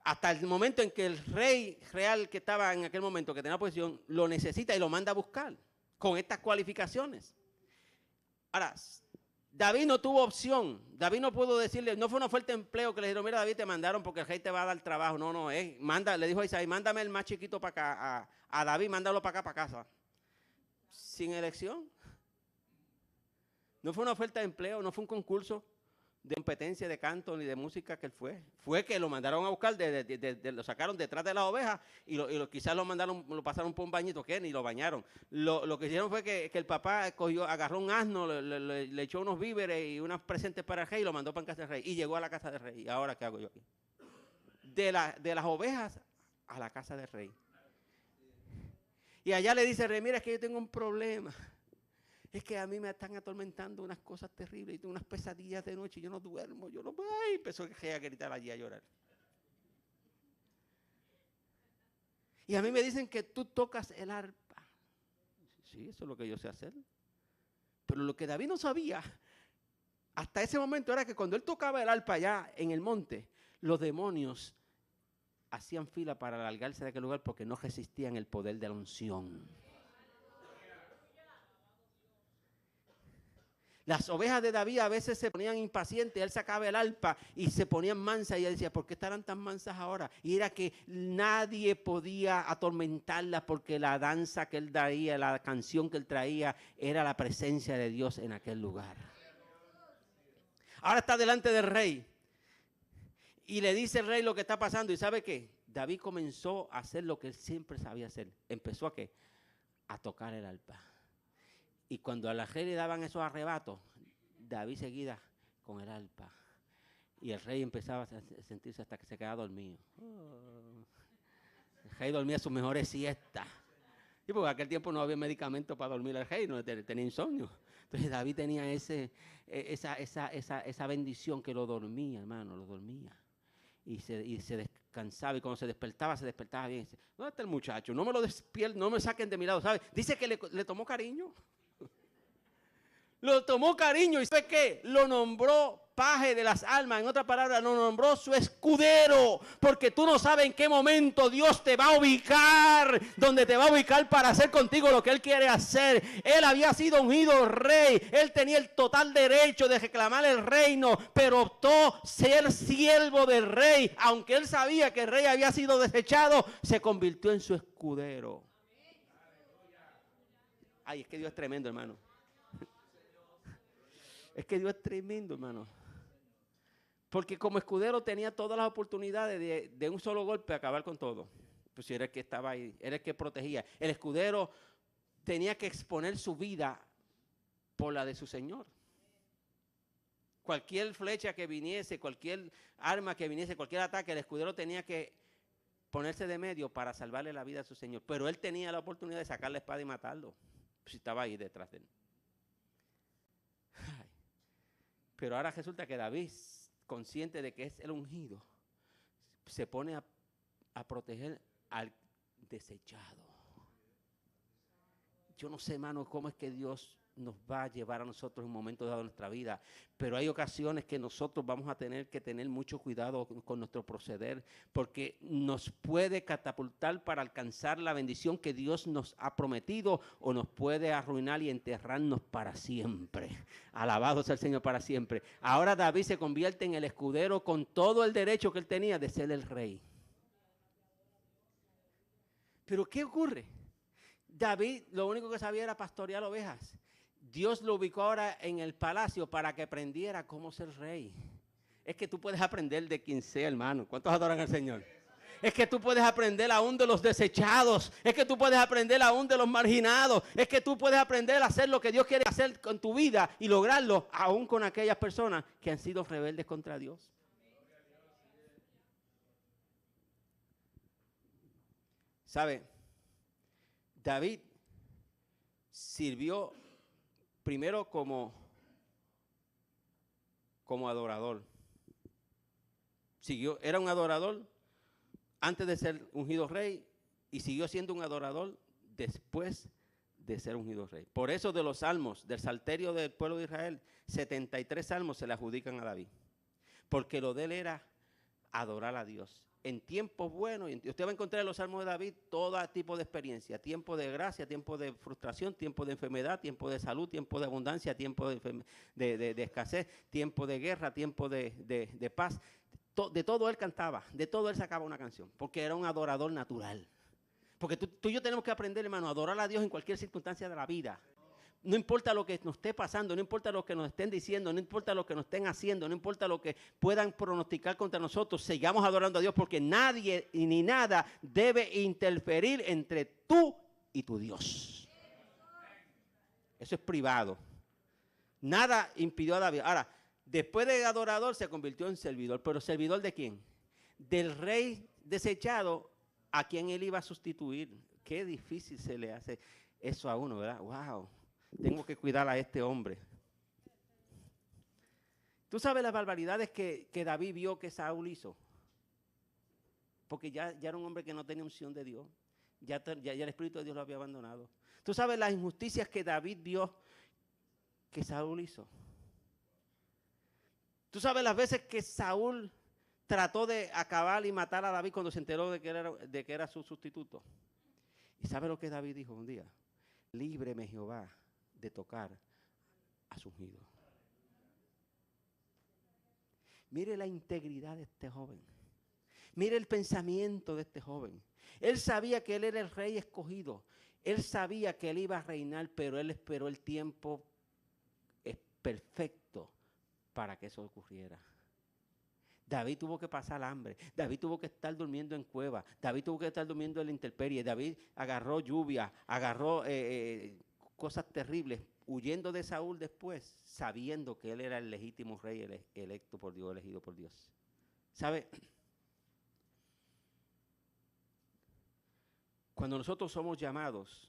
hasta el momento en que el rey real que estaba en aquel momento, que tenía posición, lo necesita y lo manda a buscar, con estas cualificaciones. Ahora, David no tuvo opción. David no pudo decirle, no fue una oferta de empleo que le dijeron, mira David, te mandaron porque el rey te va a dar trabajo. No, le dijo a Isaí, mándame el más chiquito para acá, a David, mándalo para acá, para casa. Sin elección. No fue una oferta de empleo, no fue un concurso de competencia de canto ni de música que él fue. Fue que lo mandaron a buscar, lo sacaron detrás de las ovejas y quizás lo pasaron por un bañito, que ni lo bañaron. Lo que hicieron fue que el papá agarró un asno, le echó unos víveres y unos presentes para el rey y lo mandó para casa del rey. Y llegó a la casa del rey. ¿Y ahora qué hago yo aquí? De las ovejas a la casa del rey. Y allá le dice el rey, mira, es que yo tengo un problema. Es que a mí me están atormentando unas cosas terribles y tengo unas pesadillas de noche y yo no duermo, ay, empezó a gritar allí a llorar. Y a mí me dicen que tú tocas el arpa. Sí, eso es lo que yo sé hacer. Pero lo que David no sabía hasta ese momento era que cuando él tocaba el arpa allá en el monte, los demonios hacían fila para alargarse de aquel lugar porque no resistían el poder de la unción. Las ovejas de David a veces se ponían impacientes, él sacaba el arpa y se ponían mansas y él decía, ¿por qué estarán tan mansas ahora? Y era que nadie podía atormentarlas porque la danza que él traía, la canción que él traía, era la presencia de Dios en aquel lugar. Ahora está delante del rey y le dice el rey lo que está pasando y ¿sabe qué? David comenzó a hacer lo que él siempre sabía hacer. Empezó a ¿qué? A tocar el arpa. Y cuando a la rey le daban esos arrebatos, David seguía con el arpa. Y el rey empezaba a sentirse hasta que se quedaba dormido. El rey dormía sus mejores siestas. Y porque en aquel tiempo no había medicamento para dormir el rey, no tenía insomnio. Entonces David tenía esa bendición que lo dormía, hermano, lo dormía. Y se descansaba y cuando se despertaba bien. Dice, ¿dónde está el muchacho? No me lo despierten, no me saquen de mi lado, ¿sabe? Dice que le tomó cariño. Lo tomó cariño y ¿sabe qué? Lo nombró paje de las almas. En otras palabras, lo nombró su escudero. Porque tú no sabes en qué momento Dios te va a ubicar. Donde te va a ubicar para hacer contigo lo que Él quiere hacer. Él había sido ungido rey. Él tenía el total derecho de reclamar el reino. Pero optó ser siervo del rey. Aunque él sabía que el rey había sido desechado, se convirtió en su escudero. Ay, es que Dios es tremendo, hermano. Es que Dios es tremendo, hermano. Porque como escudero tenía todas las oportunidades de un solo golpe acabar con todo. Pues era el que estaba ahí, era el que protegía. El escudero tenía que exponer su vida por la de su Señor. Cualquier flecha que viniese, cualquier arma que viniese, cualquier ataque, el escudero tenía que ponerse de medio para salvarle la vida a su Señor. Pero él tenía la oportunidad de sacar la espada y matarlo, si estaba ahí detrás de él. Ay. Pero ahora resulta que David, consciente de que es el ungido, se pone a proteger al desechado. Yo no sé, hermano, cómo es que Dios nos va a llevar a nosotros en un momento dado de nuestra vida. Pero hay ocasiones que nosotros vamos a tener que tener mucho cuidado con nuestro proceder, porque nos puede catapultar para alcanzar la bendición que Dios nos ha prometido, o nos puede arruinar y enterrarnos para siempre. Alabado sea el Señor para siempre. Ahora David se convierte en el escudero con todo el derecho que él tenía de ser el rey. Pero ¿qué ocurre? David lo único que sabía era pastorear ovejas. Dios lo ubicó ahora en el palacio para que aprendiera cómo ser rey. Es que tú puedes aprender de quien sea, hermano. ¿Cuántos adoran al Señor? Es que tú puedes aprender aún de los desechados. Es que tú puedes aprender aún de los marginados. Es que tú puedes aprender a hacer lo que Dios quiere hacer con tu vida y lograrlo aún con aquellas personas que han sido rebeldes contra Dios. ¿Sabe? David sirvió primero como adorador. Era un adorador antes de ser ungido rey y siguió siendo un adorador después de ser ungido rey. Por eso de los salmos, del salterio del pueblo de Israel, 73 salmos se le adjudican a David. Porque lo de él era adorar a Dios. En tiempos buenos, usted va a encontrar en los salmos de David todo tipo de experiencia, tiempo de gracia, tiempo de frustración, tiempo de enfermedad, tiempo de salud, tiempo de abundancia, tiempo de escasez, tiempo de guerra, tiempo de paz. De todo él cantaba, de todo él sacaba una canción, porque era un adorador natural. Porque tú y yo tenemos que aprender, hermano, a adorar a Dios en cualquier circunstancia de la vida. No importa lo que nos esté pasando, no importa lo que nos estén diciendo, no importa lo que nos estén haciendo, no importa lo que puedan pronosticar contra nosotros, sigamos adorando a Dios, porque nadie ni nada debe interferir entre tú y tu Dios. Eso es privado. Nada impidió a David. Ahora, después de adorador se convirtió en servidor. ¿Pero servidor de quién? Del rey desechado a quien él iba a sustituir. Qué difícil se le hace eso a uno, ¿verdad? ¡Wow! Tengo que cuidar a este hombre. ¿Tú sabes las barbaridades que David vio que Saúl hizo? Porque ya era un hombre que no tenía unción de Dios. Ya el Espíritu de Dios lo había abandonado. ¿Tú sabes las injusticias que David vio que Saúl hizo? ¿Tú sabes las veces que Saúl trató de acabar y matar a David cuando se enteró de que era su sustituto? ¿Y sabe lo que David dijo un día? Líbreme, Jehová, de tocar a su ungido. Mire la integridad de este joven. Mire el pensamiento de este joven. Él sabía que él era el rey escogido. Él sabía que él iba a reinar, pero él esperó el tiempo perfecto para que eso ocurriera. David tuvo que pasar hambre. David tuvo que estar durmiendo en cueva. David tuvo que estar durmiendo en la intemperie. David agarró lluvia, agarró cosas terribles, huyendo de Saúl después, sabiendo que él era el legítimo rey electo por Dios, elegido por Dios. ¿Sabe? Cuando nosotros somos llamados,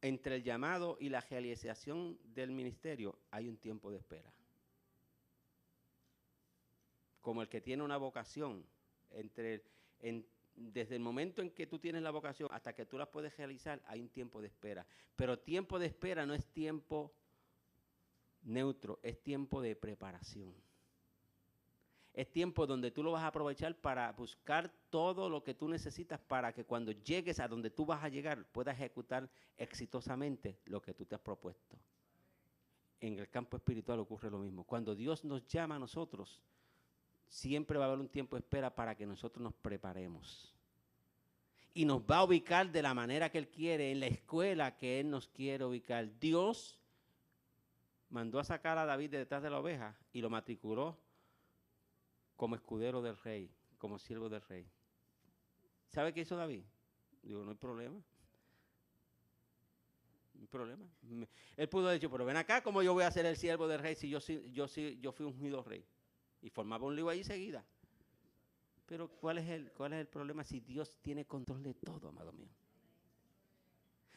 entre el llamado y la realización del ministerio hay un tiempo de espera. Como el que tiene una vocación, desde el momento en que tú tienes la vocación hasta que tú la puedes realizar, hay un tiempo de espera. Pero tiempo de espera no es tiempo neutro, es tiempo de preparación. Es tiempo donde tú lo vas a aprovechar para buscar todo lo que tú necesitas para que cuando llegues a donde tú vas a llegar puedas ejecutar exitosamente lo que tú te has propuesto. En el campo espiritual ocurre lo mismo. Cuando Dios nos llama a nosotros, siempre va a haber un tiempo de espera para que nosotros nos preparemos. Y nos va a ubicar de la manera que Él quiere, en la escuela que Él nos quiere ubicar. Dios mandó a sacar a David de detrás de la oveja y lo matriculó como escudero del rey, como siervo del rey. ¿Sabe qué hizo David? Digo, no hay problema. No hay problema. Él pudo haber dicho, pero ven acá, ¿cómo yo voy a ser el siervo del rey si yo fui ungido rey? Y formaba un lío ahí seguida. Pero ¿cuál es el problema si Dios tiene control de todo, amado mío?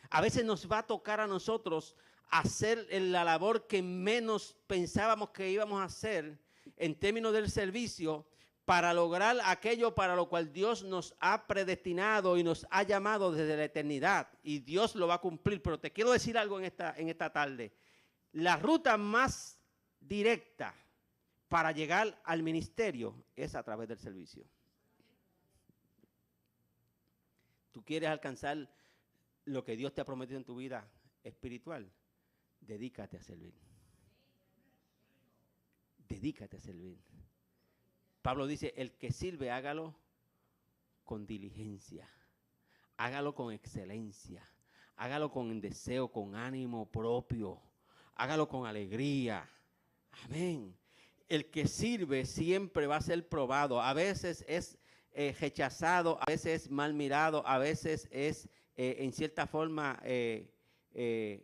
A veces nos va a tocar a nosotros hacer la labor que menos pensábamos que íbamos a hacer en términos del servicio, para lograr aquello para lo cual Dios nos ha predestinado y nos ha llamado desde la eternidad. Y Dios lo va a cumplir. Pero te quiero decir algo en esta tarde. La ruta más directa para llegar al ministerio es a través del servicio. Tú quieres alcanzar lo que Dios te ha prometido en tu vida espiritual, dedícate a servir. Dedícate a servir. Pablo dice, el que sirve, hágalo con diligencia, hágalo con excelencia, hágalo con deseo, con ánimo propio, hágalo con alegría. Amén. El que sirve siempre va a ser probado. A veces es rechazado, a veces es mal mirado, a veces es en cierta forma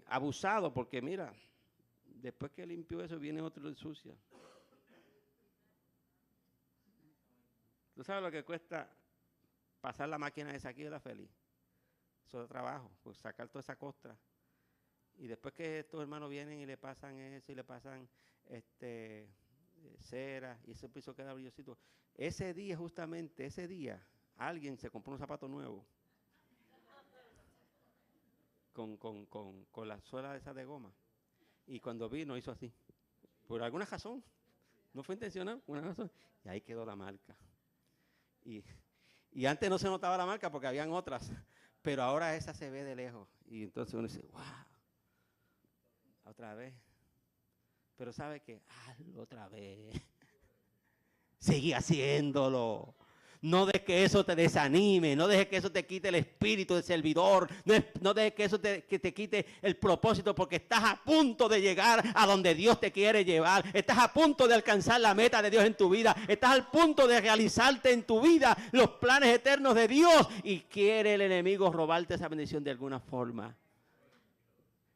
abusado, porque mira, después que limpió eso viene otro y lo ensucia. ¿Tú sabes lo que cuesta pasar la máquina esa aquí de la Feliz? Eso es trabajo, pues sacar toda esa costra. Y después que estos hermanos vienen y le pasan eso y le pasan cera y ese piso queda brillosito. Ese día, justamente, ese día, alguien se compró un zapato nuevo con la suela esa de goma. Y cuando vino hizo así. Por alguna razón. No fue intencional, una razón. Y ahí quedó la marca. Y antes no se notaba la marca porque habían otras. Pero ahora esa se ve de lejos. Y entonces uno dice, wow. Otra vez. Pero ¿sabe qué? Hazlo otra vez. Sigue haciéndolo. No dejes que eso te desanime, no dejes que eso te quite el espíritu de servidor, no dejes que eso te quite el propósito, porque estás a punto de llegar a donde Dios te quiere llevar, estás a punto de alcanzar la meta de Dios en tu vida, estás al punto de realizarte en tu vida los planes eternos de Dios y quiere el enemigo robarte esa bendición de alguna forma.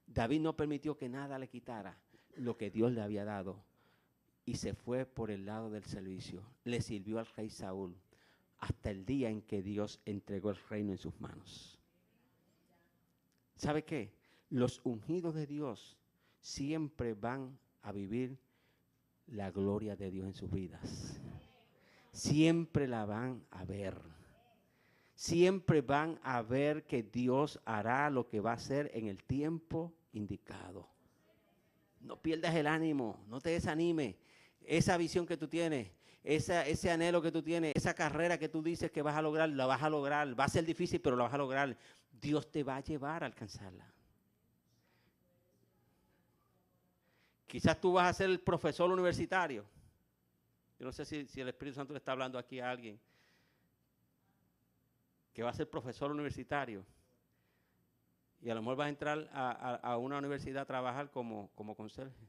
David no permitió que nada le quitara lo que Dios le había dado y se fue por el lado del servicio, le sirvió al rey Saúl. Hasta el día en que Dios entregó el reino en sus manos. ¿Sabe qué? Los ungidos de Dios siempre van a vivir la gloria de Dios en sus vidas. Siempre la van a ver. Siempre van a ver que Dios hará lo que va a hacer en el tiempo indicado. No pierdas el ánimo, no te desanimes. Esa visión que tú tienes, ese anhelo que tú tienes, esa carrera que tú dices que vas a lograr, la vas a lograr. Va a ser difícil, pero la vas a lograr. Dios te va a llevar a alcanzarla. Quizás tú vas a ser el profesor universitario. Yo no sé si el Espíritu Santo le está hablando aquí a alguien que va a ser profesor universitario. Y a lo mejor vas a entrar a una universidad a trabajar como conserje.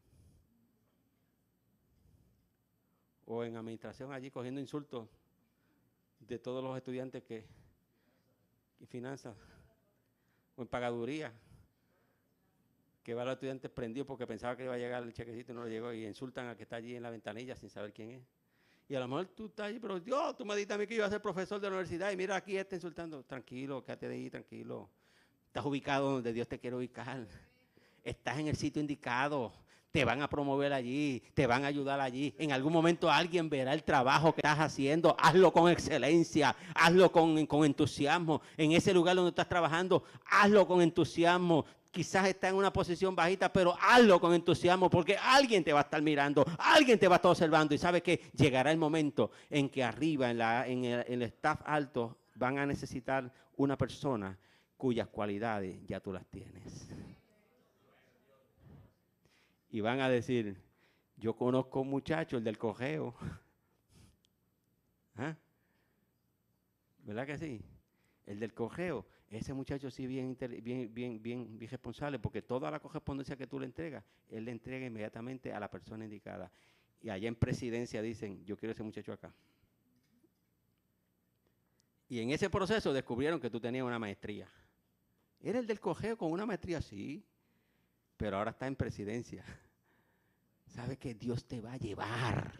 O en administración allí cogiendo insultos de todos los estudiantes que finanzas. O en pagaduría, que va a los estudiantes prendidos porque pensaba que iba a llegar el chequecito y no le llegó y insultan al que está allí en la ventanilla sin saber quién es. Y a lo mejor tú estás allí, pero Dios, tú me dijiste a mí que iba a ser profesor de la universidad y mira aquí está insultando. Tranquilo, quédate de ahí, tranquilo. Estás ubicado donde Dios te quiere ubicar. Estás en el sitio indicado. Te van a promover allí, te van a ayudar allí. En algún momento alguien verá el trabajo que estás haciendo. Hazlo con excelencia, hazlo con entusiasmo. En ese lugar donde estás trabajando, hazlo con entusiasmo. Quizás estás en una posición bajita, pero hazlo con entusiasmo porque alguien te va a estar mirando, alguien te va a estar observando. Y sabes que llegará el momento en que arriba, en el staff alto, van a necesitar una persona cuyas cualidades ya tú las tienes. Y van a decir, yo conozco un muchacho, el del cojeo. ¿Ah? ¿Verdad que sí? El del cojeo. Ese muchacho sí bien responsable, porque toda la correspondencia que tú le entregas, él le entrega inmediatamente a la persona indicada. Y allá en presidencia dicen, yo quiero ese muchacho acá. Y en ese proceso descubrieron que tú tenías una maestría. Era el del cojeo con una maestría, sí, pero ahora está en presidencia. ¿Sabes que Dios te va a llevar?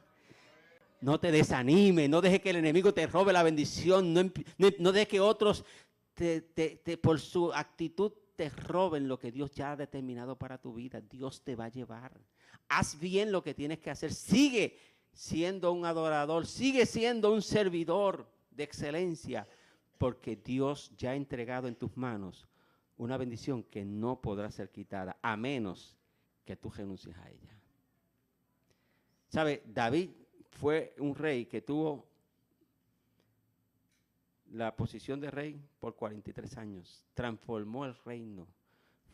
No te desanimes, no dejes que el enemigo te robe la bendición, no dejes que otros por su actitud te roben lo que Dios ya ha determinado para tu vida. Dios te va a llevar. Haz bien lo que tienes que hacer. Sigue siendo un adorador, sigue siendo un servidor de excelencia, porque Dios ya ha entregado en tus manos una bendición que no podrá ser quitada, a menos que tú renuncies a ella. ¿Sabe? David fue un rey que tuvo la posición de rey por 43 años. Transformó el reino.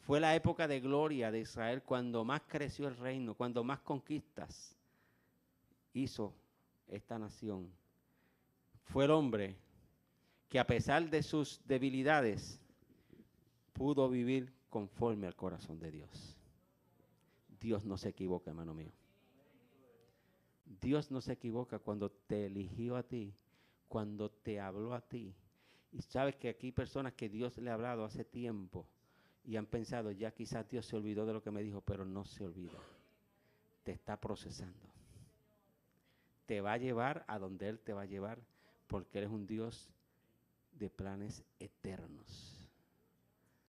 Fue la época de gloria de Israel cuando más creció el reino, cuando más conquistas hizo esta nación. Fue el hombre que a pesar de sus debilidades pudo vivir conforme al corazón de Dios. Dios no se equivoca, hermano mío. Dios no se equivoca cuando te eligió a ti, cuando te habló a ti. Y sabes que aquí hay personas que Dios le ha hablado hace tiempo y han pensado, ya quizás Dios se olvidó de lo que me dijo, pero no se olvida. Te está procesando. Te va a llevar a donde Él te va a llevar, porque Él es un Dios de planes eternos.